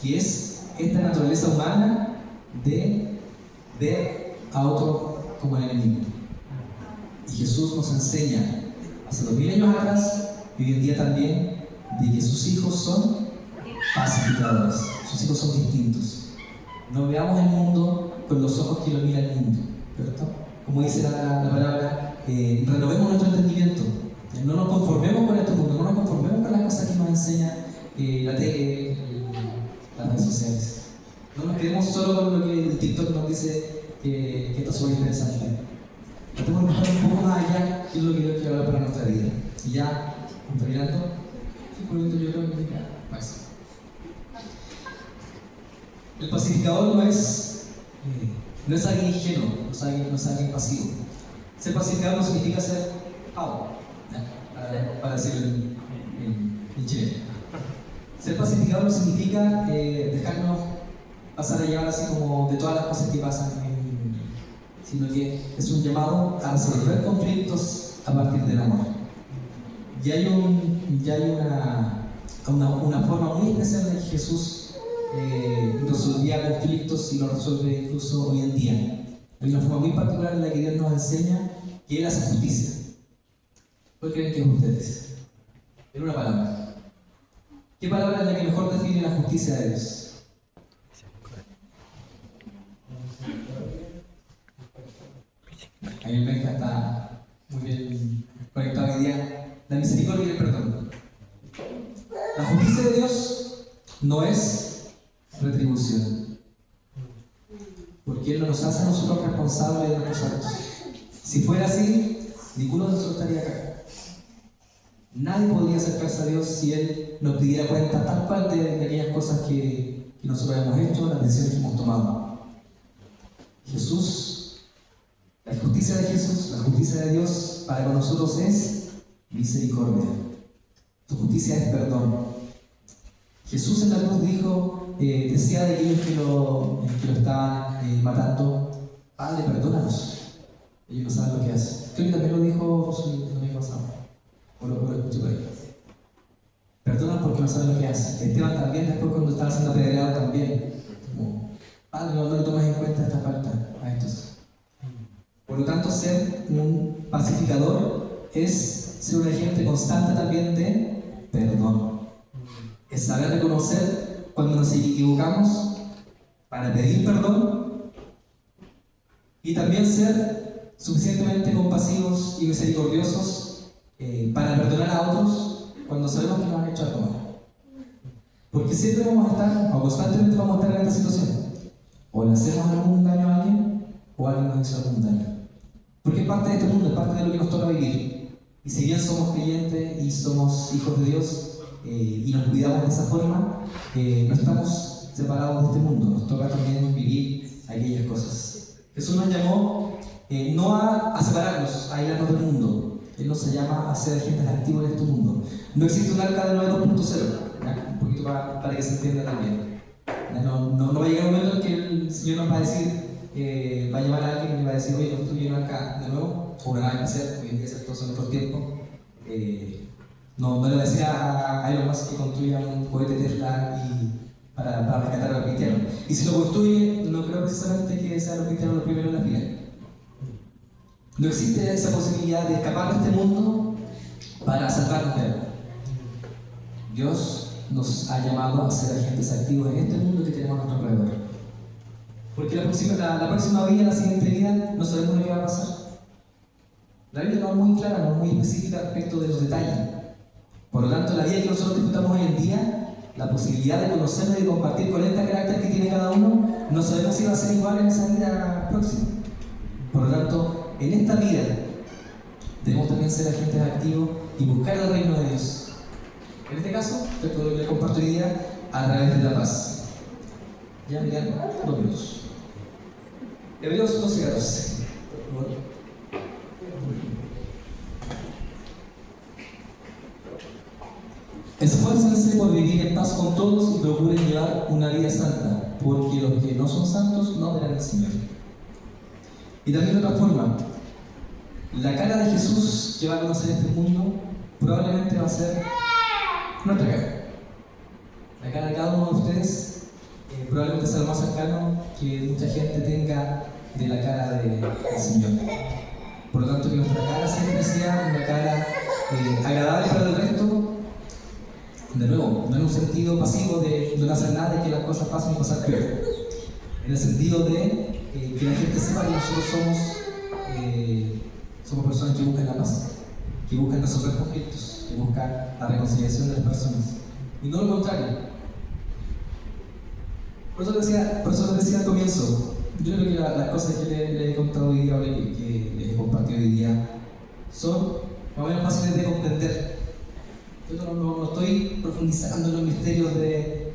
A: que es esta naturaleza humana de ver a otro como el enemigo. Y Jesús nos enseña hace 2000 años atrás y hoy en día también de que sus hijos son pacificadores, sus hijos son distintos. No veamos el mundo con los ojos que lo mira el mundo, ¿cierto? Como dice la palabra, renovemos nuestro entendimiento, no nos conformemos con este mundo, no nos conformemos con las cosas que nos enseña la tele, las redes sociales. No nos quedemos solo con lo que el TikTok nos dice que esto es muy interesante. Tratemos de buscar un poco más allá qué es lo que Dios quiere hablar para nuestra vida. Y ya, terminando, 5 minutos yo creo que ya más. El pacificador no es alguien ingenuo, no es alguien pasivo. Ser pacificador no significa ser pavo, para decirlo en chileno. Ser pacificador no significa dejarnos pasar a llevar así como de todas las cosas que pasan, sino que es un llamado a resolver conflictos a partir del amor. Y hay una forma muy especial de que Jesús resolvía conflictos y lo resuelve incluso hoy en día. Hay una forma muy particular en la que Dios nos enseña que Él hace justicia. ¿Cuál creen que es ustedes? En una palabra. ¿Qué palabra es la que mejor define la justicia de Dios? Ahí el Benja está muy bien conectado hoy día. La misericordia y el perdón. La justicia de Dios no es retribución, porque Él no nos hace a nosotros responsables de nuestros actos. Si fuera así, ninguno de nosotros estaría acá. Nadie podría acercarse a Dios si Él nos pidiera cuenta tal cual de aquellas cosas que nosotros hemos hecho, las decisiones que hemos tomado. Jesús, la justicia de Jesús, la justicia de Dios para con nosotros es misericordia. Su justicia es perdón. Jesús en la cruz decía de aquellos que lo estaban matando: Padre, perdónanos. Ellos no saben lo que hacen. Creo que también lo dijo el domingo pasado. O lo escuché por ahí. Perdónanos porque no saben lo que hacen. Esteban también, después cuando estaba siendo apedreado también. Como, Padre, no le tomes en cuenta esta falta a estos. Por lo tanto, ser un pacificador es ser un agente constante también de perdón. Es saber reconocer cuando nos equivocamos para pedir perdón y también ser suficientemente compasivos y misericordiosos para perdonar a otros cuando sabemos que nos han hecho algo mal. Porque siempre vamos a estar, o constantemente vamos a estar en esta situación. O le hacemos algún daño a alguien, o alguien nos hizo algún daño. Porque es parte de este mundo, es parte de lo que nos toca vivir. Y si bien somos creyentes y somos hijos de Dios, y nos cuidamos de esa forma, no estamos separados de este mundo, nos toca también vivir aquellas cosas. Jesús nos llamó no a separarnos, a aislarnos del mundo. Él nos llama a ser agentes activos en este mundo. No existe un arca de Noé 2.0, un poquito para que se entienda también. No va a llegar un momento en que el Señor nos va a decir, va a llamar a alguien y le va a decir: oye, construye una arca de nuevo, o una nave espacial, hoy en día todos son nuestros tiempos. No le va a decir a Elon Musk que construya un cohete Tesla para rescatar a los cristianos. Y si lo construye, no creo precisamente que sean los cristianos los primeros en la fila. No existe esa posibilidad de escapar de este mundo para salvarnos de él. Dios nos ha llamado a ser agentes activos en este mundo que tenemos a nuestro alrededor. Porque la próxima vida, la siguiente vida, no sabemos lo que va a pasar. La Biblia no es muy clara, no es muy específica respecto de los detalles. Por lo tanto, la vida que nosotros disfrutamos hoy en día, la posibilidad de conocernos y de compartir con este carácter que tiene cada uno, no sabemos si va a ser igual en esa vida próxima. Por lo tanto, en esta vida debemos también ser agentes activos y buscar el reino de Dios. En este caso, le comparto hoy día a través de la paz. Ya miran 2 minutos. Hebreos 12:14. Esfuércense por vivir en paz con todos y procuren llevar una vida santa, porque los que no son santos no verán al Señor. Y también de otra forma, la cara de Jesús que va a conocer este mundo probablemente va a ser nuestra cara. La cara de cada uno de ustedes probablemente sea lo más cercano que mucha gente tenga de la cara del Señor. Por lo tanto, que nuestra cara siempre sea una cara agradable para el resto. De nuevo, no en un sentido pasivo de no hacer nada y que las cosas pasen y pasar peor. En el sentido de que la gente sepa que nosotros somos personas que buscan la paz, que buscan resolver conflictos, que buscan la reconciliación de las personas. Y no lo contrario. Por eso les decía al comienzo, yo creo que las cosas que les he contado hoy día, que les he compartido hoy día, son más o menos fáciles de comprender. Yo no estoy profundizando en los misterios de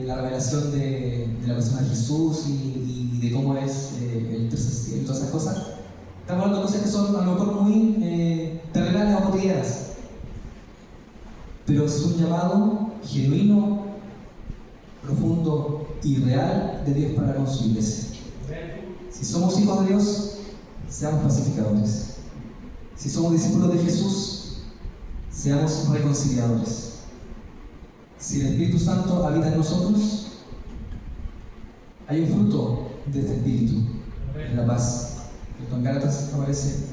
A: la revelación de la persona de Jesús y de cómo es el tercer cielo y todas esas cosas. Estamos hablando de cosas que son a lo mejor muy terrenales o cotidianas. Pero es un llamado genuino, profundo y real de Dios para con su iglesia. Si somos hijos de Dios, seamos pacificadores. Si somos discípulos de Jesús, seamos reconciliadores. Si el Espíritu Santo habita en nosotros, hay un fruto de este Espíritu, la paz. En Gálatas aparece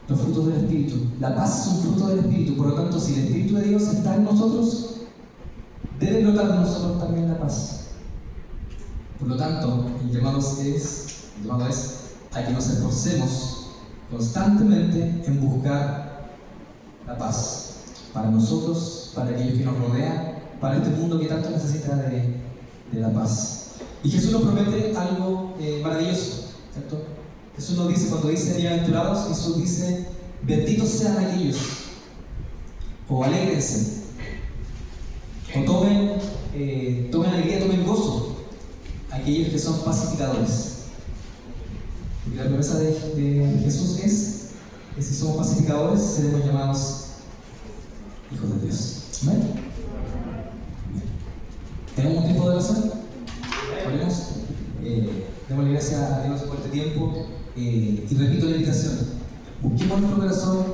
A: los frutos del Espíritu. La paz es un fruto del Espíritu, por lo tanto, si el Espíritu de Dios está en nosotros, debe brotar de nosotros también la paz. Por lo tanto, el llamado es a que nos esforcemos constantemente en buscar la paz para nosotros, para aquellos que nos rodean, para este mundo que tanto necesita de la paz. Y Jesús nos promete algo maravilloso, ¿cierto? Jesús nos dice, cuando dice bienaventurados, Jesús dice, benditos sean aquellos, o alégrense, o tomen alegría, tomen gozo, aquellos que son pacificadores. Porque la promesa de Jesús es que si somos pacificadores, seremos llamados hijos de Dios. ¿Amén? ¿Tenemos un tiempo de oración? Oremos. Demos gracias a Dios por este tiempo. Y repito la invitación. Busquemos nuestro corazón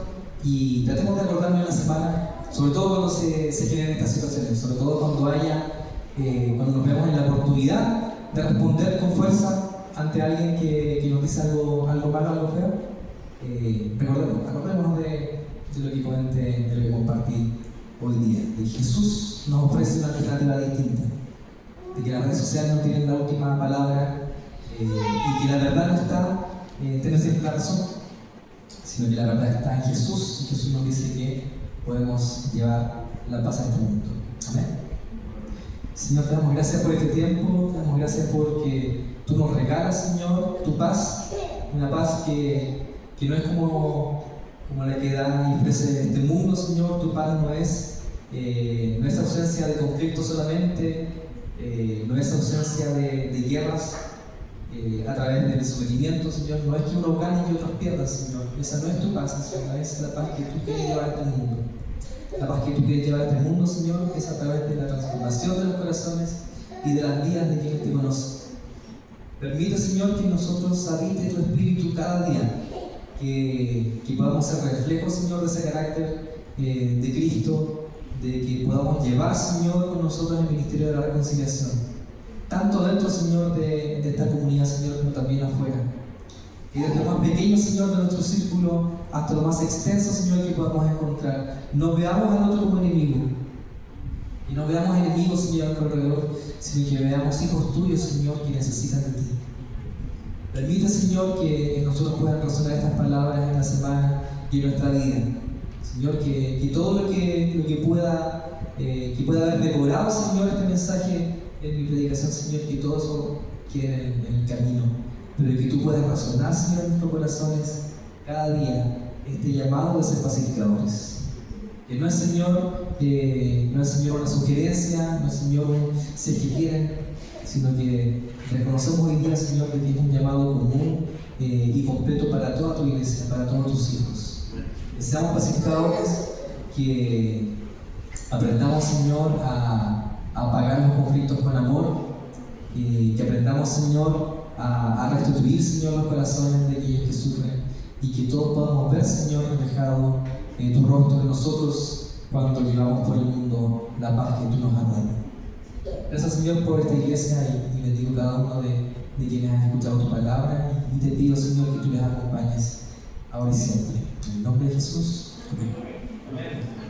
A: y tratemos de acordarnos en la semana, sobre todo cuando se generen estas situaciones, sobre todo cuando nos veamos en la oportunidad de responder con fuerza ante alguien que nos dice algo malo, algo feo. Acordémonos de lo que comenté, de lo que compartí hoy día. De que Jesús nos ofrece una alternativa distinta, de que las redes sociales no tienen la última palabra, y que la verdad no está en tener siempre la razón, sino que la verdad está en Jesús, y Jesús nos dice que podemos llevar la paz a este mundo. Amén. Señor, te damos gracias por este tiempo, te damos gracias porque tú nos regalas, Señor, tu paz, una paz que no es como la que da y ofrece este mundo, Señor. Tu paz no es ausencia de conflicto solamente, no es ausencia de guerras a través del sometimiento, Señor. No es que uno gane y otros pierdan, Señor. Esa no es tu paz, Señor, es la paz que tú quieres llevar a este mundo. La paz que tú quieres llevar a este mundo, Señor, es a través de la transformación de los corazones y de las vidas de quienes te conocen. Permite, Señor, que en nosotros habite tu Espíritu cada día, que podamos ser reflejos, Señor, de ese carácter de Cristo, de que podamos llevar, Señor, con nosotros el ministerio de la reconciliación, tanto dentro, Señor, de esta comunidad, Señor, como también afuera. Y desde lo más pequeño, Señor, de nuestro círculo, hasta lo más extenso, Señor, que podamos encontrar. No veamos al otro como enemigo. Y no veamos enemigos, Señor, a nuestro alrededor, sino que veamos hijos tuyos, Señor, que necesitan de ti. Permite, Señor, que en nosotros puedan resonar estas palabras en la semana y en nuestra vida. Señor, que todo lo que pueda haber decorado, Señor, este mensaje en mi predicación, Señor, que todo eso quede en el camino. Pero que tú puedas razonar, Señor, en nuestros corazones cada día este llamado de ser pacificadores. Que no es, Señor, una sugerencia, no es, Señor, si es que quieren, sino que reconocemos hoy día, Señor, que es un llamado común y completo para toda tu iglesia, para todos tus hijos. Que seamos pacificadores, que aprendamos, Señor, a apagar los conflictos con amor, que aprendamos, Señor, a restituir, Señor, los corazones de aquellos que sufren, y que todos podamos ver, Señor, reflejado en tu rostro de nosotros cuando llevamos por el mundo la paz que tú nos has dado. Gracias, Señor, por esta iglesia y bendigo cada uno de quienes han escuchado tu palabra, y te pido, Señor, que tú les acompañes ahora y siempre. En el nombre de Jesús. Amén. Amén.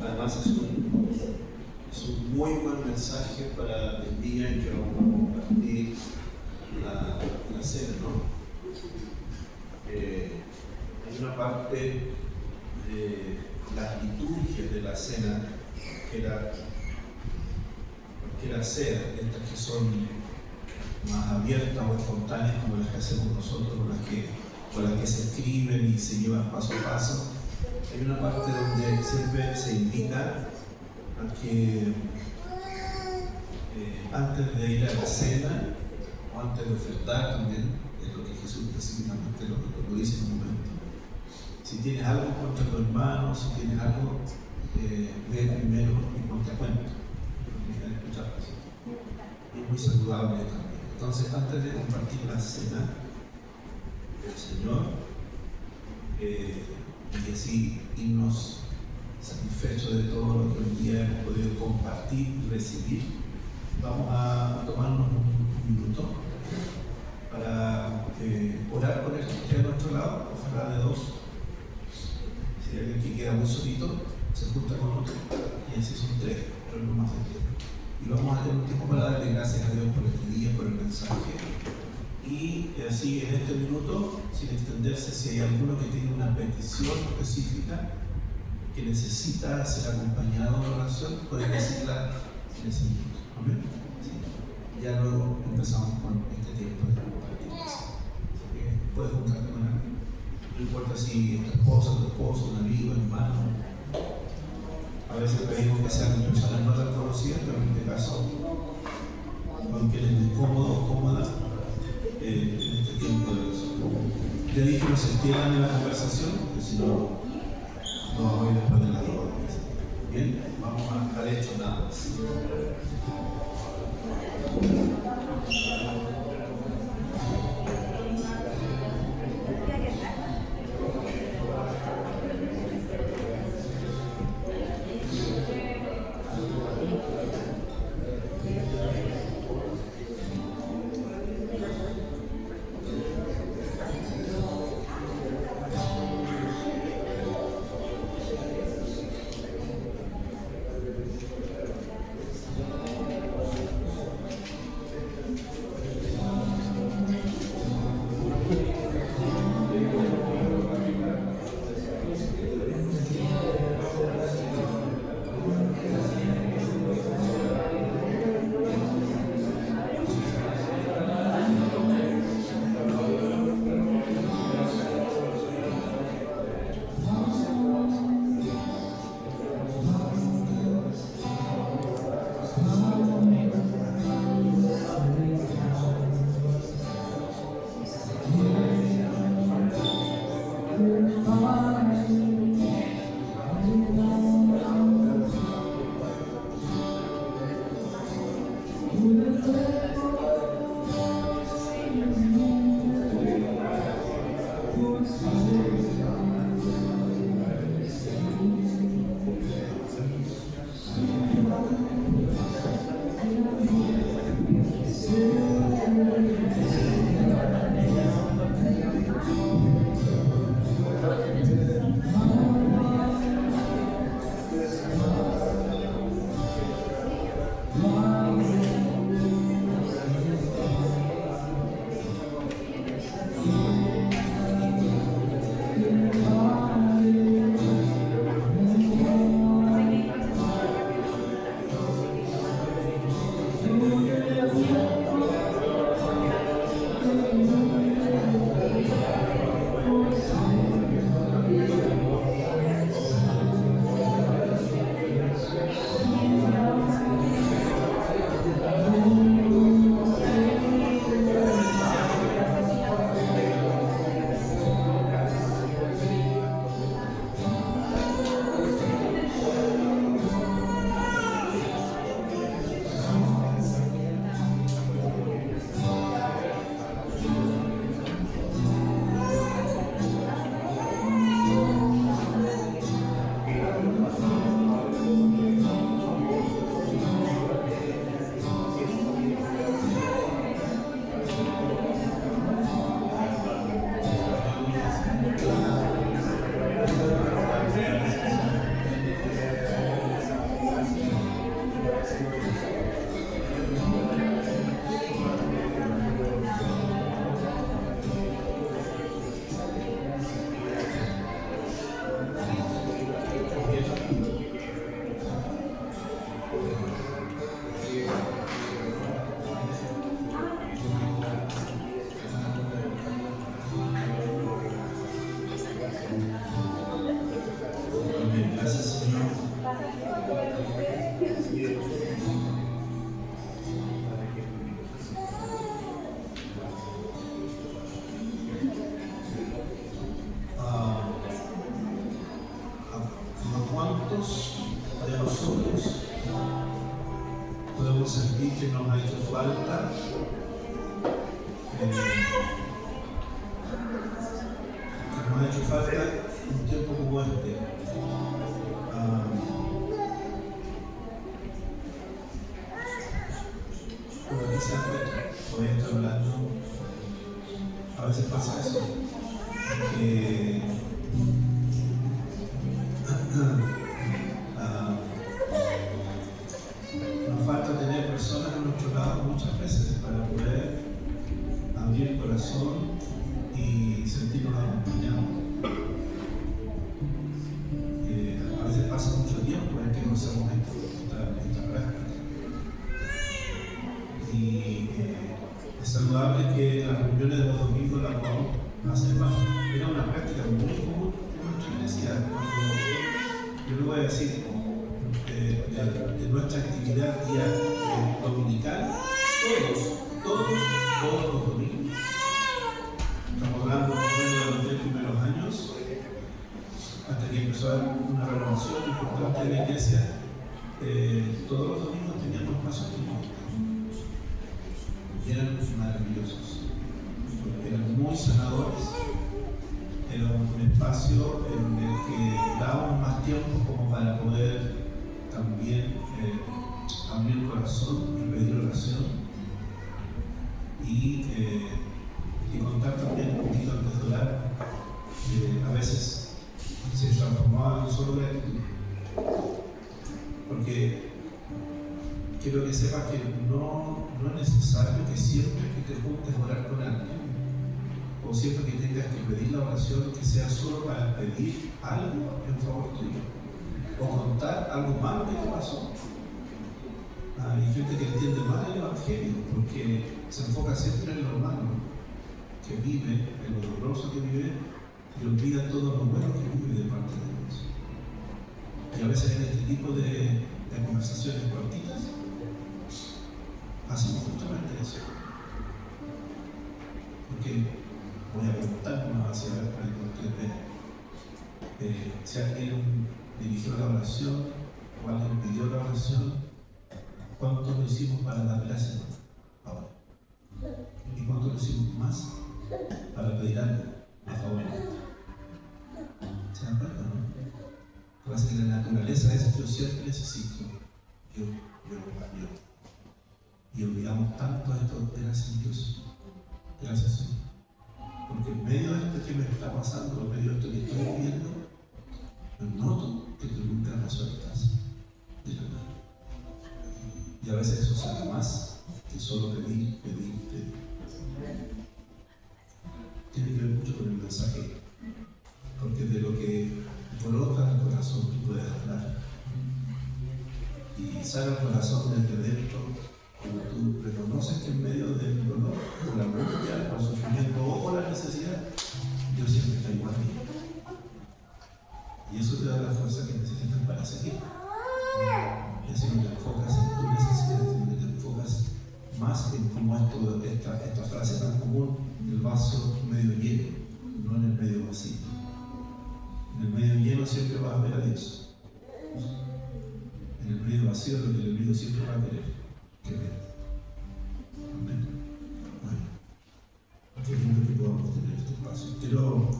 B: Además es un muy buen mensaje para el día en que vamos a compartir la cena, ¿no? Hay una parte de las liturgias de la cena que cualquiera sea, estas que son más abiertas o espontáneas como las que hacemos nosotros, o las que se escriben y se llevan paso a paso. Hay una parte donde siempre se invita a que antes de ir a la cena o antes de ofertar también, es lo que Jesús específicamente lo dice en un momento. Si tienes algo contra tu hermano, si tienes algo, ve primero y ponte a cuenta. Es muy saludable también. Entonces, antes de compartir la cena del Señor, y así irnos satisfechos de todo lo que hoy día hemos podido compartir y recibir, vamos a tomarnos un minuto para orar por el que esté a nuestro lado, ojalá de dos. Si hay alguien que queda muy solito, se junta con otro, y así son tres, pero no más de tres. Y vamos a tener un tiempo para darle gracias a Dios por este día, por el mensaje. Y así en este minuto, sin extenderse, si hay alguno que tiene una petición específica que necesita ser acompañado de oración, puede decirla en ese minuto. Amén. Sí. Ya luego empezamos con este tiempo de compartir. Puedes juntarte con alguien. No importa si es tu esposa, tu esposo, un amigo, hermano. A veces pedimos que sean personas no tan conocidas, pero en este caso, con quienes es cómodo o cómoda en este tiempo de oración. Ya dije que no se entiendan en la conversación, porque si no, no vamos a ir después de las 2 horas. Bien, vamos al hecho nada más. Nos falta tener personas a nuestro lado muchas veces para poder abrir el corazón y sentirnos acompañados. A veces pasa mucho tiempo en que no hacemos esta práctica. Y es saludable que las reuniones de los domingos las podamos hacer más. Era una práctica muy común en nuestra iglesia. Yo le voy a decir, de nuestra actividad dominical, todos los domingos. Estamos hablando más o menos de los 10 primeros años, hasta que empezó a haber una renovación importante de la iglesia. Todos los domingos teníamos pasos y eran maravillosos, eran muy sanadores. Era un espacio en el que dábamos más tiempo como para poder también abrir el corazón y pedir oración y contar también un poquito antes de orar. A veces se transformaba en un solo gratitud, porque quiero que sepas que no es necesario que siempre que te juntes a orar con alguien o siempre que tengas que pedir la oración que sea solo para pedir algo en favor tuyo o contar algo malo que te pasó. Hay gente que entiende mal el Evangelio porque se enfoca siempre en lo malo que vive, en lo doloroso que vive y olvida todo lo bueno que vive de parte de Dios. Y a veces en este tipo de conversaciones cortitas hacemos justamente eso. Porque voy a preguntar más hacia ver para que ustedes vean. Si alguien dirigió la oración o alguien pidió la oración, ¿cuánto lo hicimos para dar gracias ahora? ¿Y cuánto lo hicimos más para pedir algo a favor? ¿Se dan cuenta, no? Pasa que la naturaleza es: yo siempre necesito, yo. Y olvidamos tanto esto. Gracias Dios, gracias Señor, porque en medio de esto que me está pasando, en medio de esto que estoy viviendo, noto que tú nunca me sueltas de la mano. Y a veces eso sale más que solo pedir. Tiene que ver mucho con el mensaje, porque de lo que brota el corazón tú puedes hablar. Y sale el corazón desde dentro cuando tú reconoces que en medio del dolor, por la angustia, por el sufrimiento o por la necesidad, Dios siempre está igual a ti. Y eso te da la fuerza que necesitas para seguir. Y así no te enfocas en tu necesidad, sino que te enfocas más en cómo esta frase tan común, el vaso medio lleno, no en el medio vacío. En el medio lleno siempre vas a ver a Dios. En el medio vacío lo que el enemigo siempre va a querer que vea. Amén. Bueno, qué lindo que podamos tener este espacio. Quiero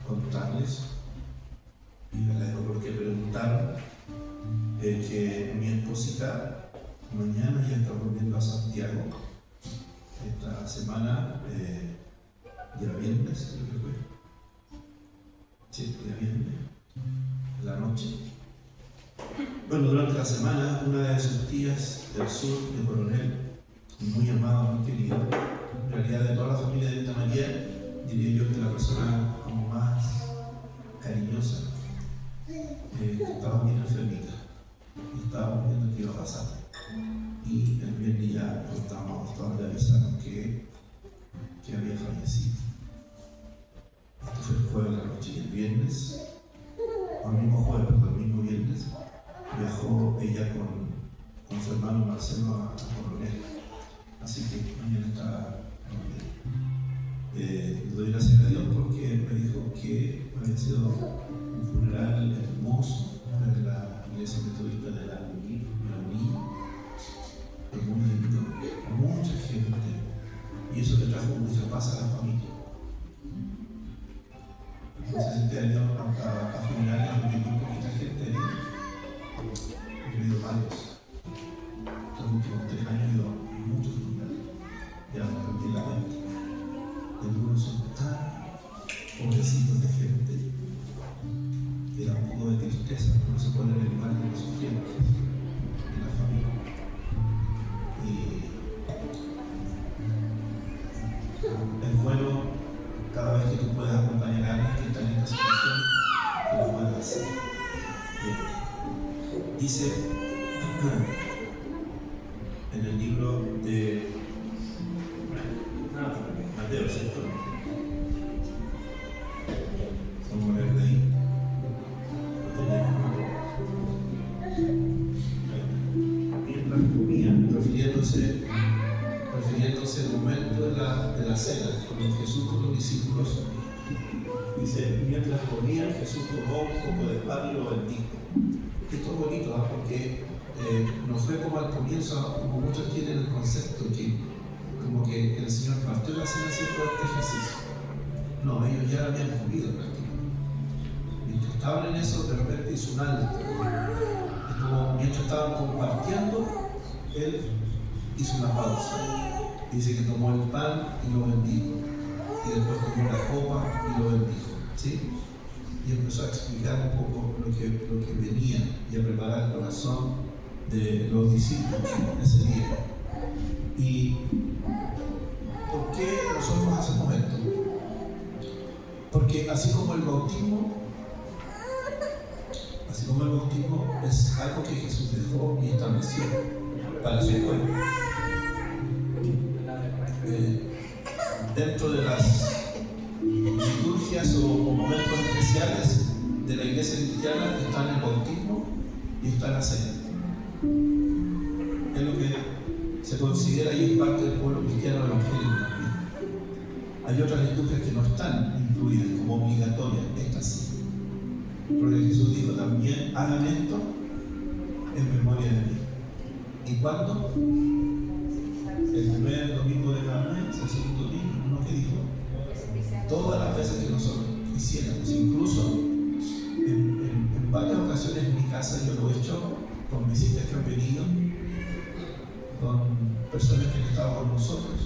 B: contarles, y me agradezco porque preguntaron, que mi esposita mañana ya está volviendo a Santiago. Esta semana, día viernes, creo que fue. Sí, día viernes, en la noche. Bueno, durante la semana, una de sus tías del sur de Coronel, muy amada, muy querida, en realidad de toda la familia de Tita María, diría yo que la persona como más cariñosa, estaba bien enfermita y estábamos viendo qué iba a pasar. Y el viernes ya estábamos todos le avisaron que había fallecido. Esto fue el jueves de la noche, y el viernes, o el mismo jueves, pero el mismo viernes, viajó ella con su hermano Marcelo a Coronel. Así que mañana está le doy gracias a Dios porque me dijo que había sido un funeral hermoso en la iglesia metodista de la Niña, muy lindo, mucha gente, y eso le trajo mucha paz a la familia. Entonces este año a funerales donde muy poquita gente he ido varios. Estos últimos 3 años he ido a muchos funerales, ya perdí la mente de tristeza, uno se pone en el lugar de los sufrientes, de la familia. Y es bueno cada vez que tú puedas acompañar a alguien que está en esta situación, que lo puedas hacer. Dice en el libro de Mateo, ¿cierto? Vamos a leer de ahí. Mientras comían, refiriéndose al momento de la cena, cuando Jesús con los discípulos, dice, mientras comían, Jesús tomó un poco de pan y lo bendijo. Esto es bonito, porque no fue como al comienzo, como muchos tienen el concepto que como que el Señor partió la cena haciendo este ejercicio. No, ellos ya habían comido prácticamente. Mientras estaban en eso, de repente hizo un alto. Y como mientras estaban compartiendo, Él hizo una pausa. Dice que tomó el pan y lo bendijo. Y después tomó la copa y lo bendijo. ¿Sí? Y empezó a explicar un poco lo que venía y a preparar el corazón de los discípulos en ese día. ¿Y por qué nosotros hacemos esto? Porque así como el bautismo es algo que Jesús dejó y estableció para su pueblo. Dentro de las liturgias o momentos especiales de la iglesia cristiana están el bautismo y está la cena. Es lo que se considera y es parte del pueblo cristiano evangélico también. Hay otras liturgias que no están incluidas como obligatorias, estas sí. Porque Jesús dijo también, hagan esto en memoria de mí. ¿Y cuándo? El primer domingo de cada mes, el segundo domingo, ¿no? Que dijo, todas las veces que nosotros quisiéramos, incluso en varias ocasiones en mi casa yo lo he hecho con visitas que han venido, con personas que han estado con nosotros.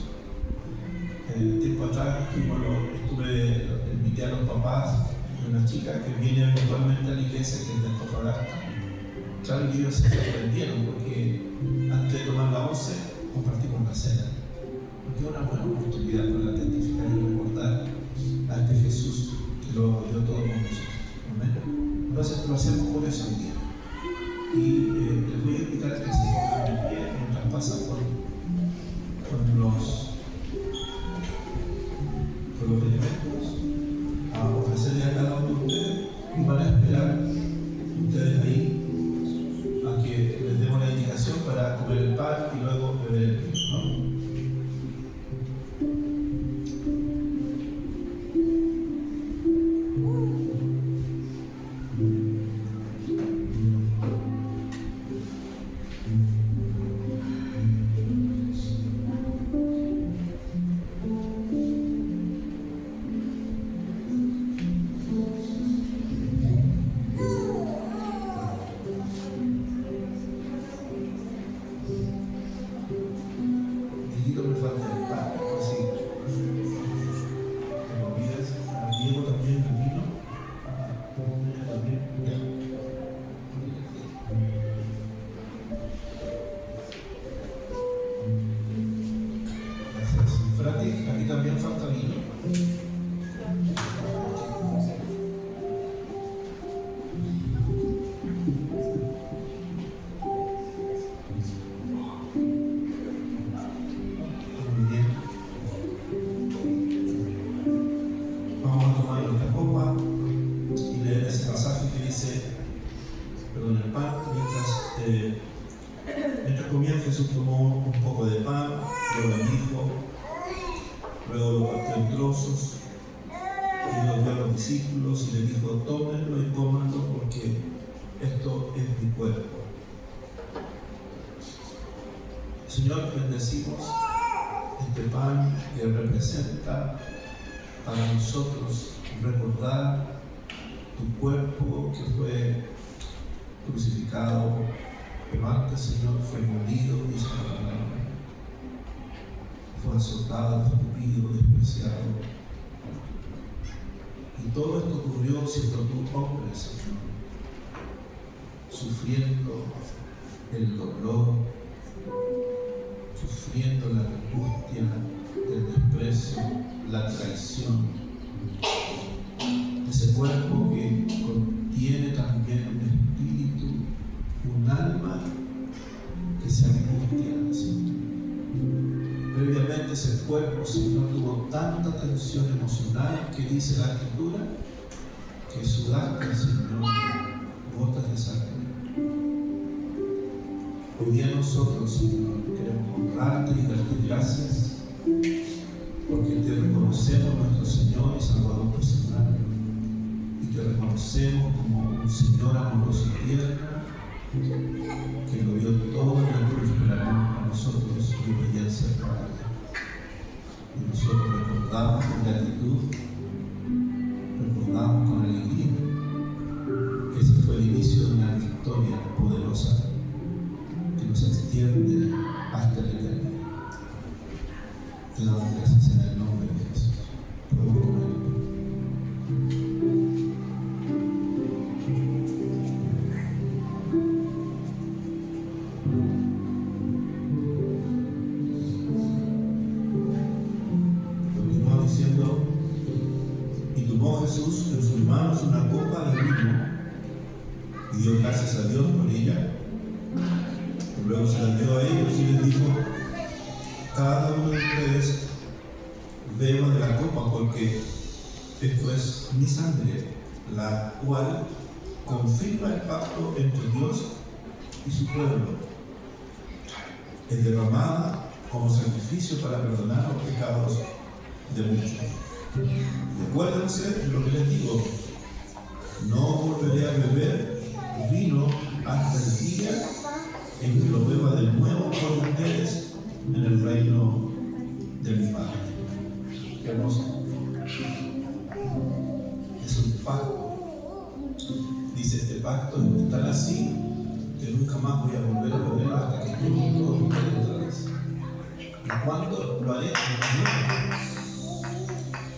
B: Tiempo atrás invité a los papás de una chica que viene eventualmente a la iglesia, que es de Antofagasta. Claro que ellos se sorprendieron porque antes de tomar la once compartimos la cena. Porque es una buena oportunidad para identificar y recordar a este Jesús que lo dio todo con nosotros. ¿Amén? Entonces lo hacemos por eso hoy día. Y les voy a invitar a que se pongan de pie mientras pasan con los elementos a ofrecerle a cada uno de ustedes y van a esperar ustedes ahí a que les demos la indicación para comer el pan y luego beber el vino, ¿no? Aquí también falta vino. Muy bien. Vamos a tomar nuestra copa y leer ese pasaje que dice, el pan, mientras comían, Jesús tomó un poco de pan, lo bendijo, luego lo partió en trozos y lo dio a los discípulos y les dijo, tómenlo y cómanlo porque esto es mi cuerpo. Señor, bendecimos este pan que representa para nosotros recordar tu cuerpo que fue crucificado, pero antes, Señor, fue molido, dice la palabra. Fue azotado, escupido, despreciado. Y todo esto ocurrió siendo tú hombre, Señor. sufriendo el dolor, sufriendo la angustia, el desprecio, la traición. Ese cuerpo que contiene también un espíritu, un alma que se angustia. Previamente ese cuerpo, Señor, tuvo tanta tensión emocional que dice la Escritura que sudaste, Señor, gotas de sangre. Hoy día nosotros, Señor, queremos honrarte y darte gracias porque te reconocemos nuestro Señor y Salvador personal y te reconocemos como un Señor amoroso y tierno que lo dio todo en la cruz para nosotros y obediencia al Padre. Y nosotros recordamos con gratitud, recordamos con alegría que ese fue el inicio de una victoria poderosa que nos extiende hasta la eternidad. Te damos gracias en el nombre de Jesús. Podemos comer. Continúa diciendo, y tomó Jesús en sus manos una copa de vino y dio gracias a Dios por ella. Luego se la dio a ellos y les dijo, cada uno de ustedes beba de la copa, porque esto es mi sangre, la cual confirma el pacto entre Dios y su pueblo. Es derramada como sacrificio para perdonar los pecados de muchos. Recuérdense de lo que les digo, no volveré a beber vino hasta el día en que lo beba de nuevo con ustedes en el reino de mi Padre. Qué hermoso. Es un pacto. Dice, este pacto es tan así que nunca más voy a volver a beber hasta que todo ustedes otra vez. ¿Y cuándo lo haré?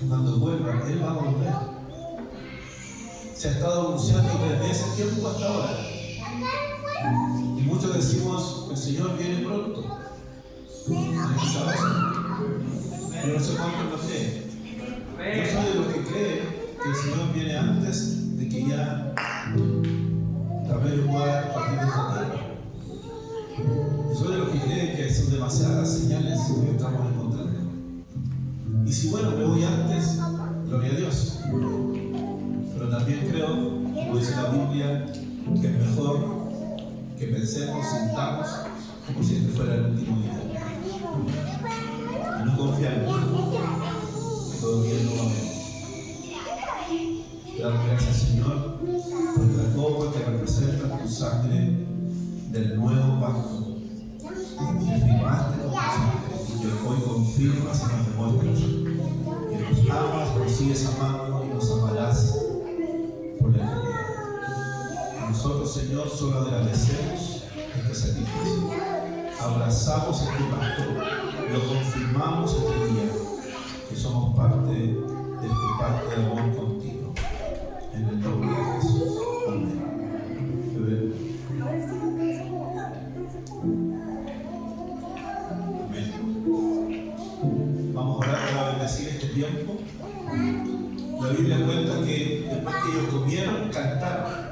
B: Cuando vuelva, Él va a volver. Se ha estado anunciando desde ese tiempo hasta ahora. Y muchos decimos, el Señor viene pronto. Yo no sé cuántos lo creen. Yo soy de los que creen que el Señor viene antes de que ya tal vez yo pueda partir de esta tierra. Yo soy de los que creen que son demasiadas señales que estamos encontrando. Y si bueno, me voy antes, gloria a Dios. Pero también creo, como dice la Biblia, que es mejor que pensemos, sintamos como si este fuera el último día. Y no confiamos que todavía no lo vemos. Te damos gracias, Señor, por la copa que representa tu sangre del nuevo pacto. Que firmaste con tu sangre y que hoy confirmas y nos demuestras que nos amas, nos sigues amando y nos amarás por la eternidad. Nosotros, Señor, solo agradecemos este sacrificio. Abrazamos este pacto, lo confirmamos este día, que somos parte de este pacto de amor contigo. En el nombre de Jesús. Amén. Amén. Vamos a orar para bendecir este tiempo. La Biblia cuenta que después que ellos comieron, cantaron.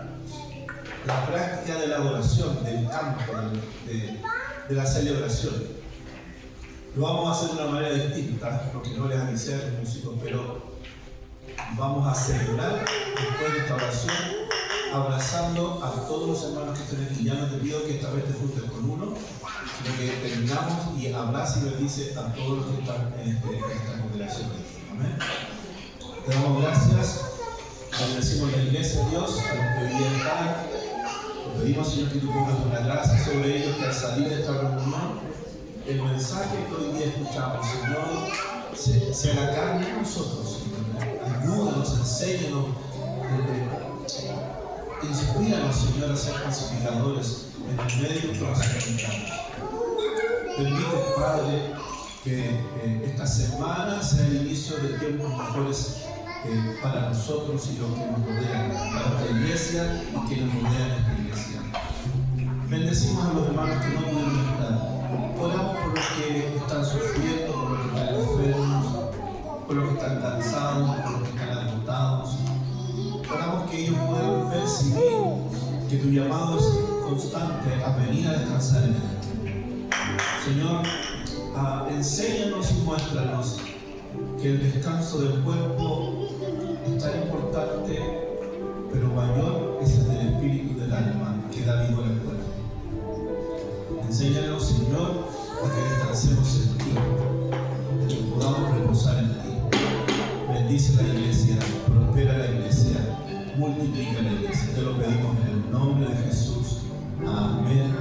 B: La práctica de la adoración, del canto, de la celebración. Lo vamos a hacer de una manera distinta, porque no les avisé a los músicos, pero vamos a celebrar después de esta oración, abrazando a todos los hermanos que estén aquí. Ya no te pido que esta vez te juntes con uno, sino que terminamos y abraza y bendice a todos los que están en esta congregación. Amén. Te damos gracias, bendecimos la iglesia, Dios, a los que hoy día están. Te pedimos, Señor, que tú pongas una gracia sobre ellos, que al salir de esta reunión, el mensaje que hoy día escuchamos, Señor, se haga carne en nosotros, Señor. Ayúdanos, enséñanos, inspíranos, Señor, a ser pacificadores en el medio que nos encontramos. Permite, Padre, que esta semana sea el inicio de tiempos mejores para nosotros y los que nos rodean, para esta iglesia y quienes rodean esta iglesia. Bendecimos a los hermanos que no pudieron estar. Oramos por los que están sufriendo, por los que están enfermos, por los que están cansados, por los que están agotados. Oramos que ellos puedan percibir que tu llamado es constante a venir a descansar en Él. Señor, enséñanos y muéstranos que el descanso del cuerpo es tan importante, pero mayor es el del espíritu y del alma que da vida al cuerpo. Enséñanos, Señor, a que descansemos en ti, que podamos reposar en ti. Bendice la iglesia, prospera la iglesia, multiplica la iglesia. Te lo pedimos en el nombre de Jesús. Amén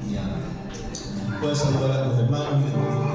B: y amén. Puedes saludar a tus hermanos y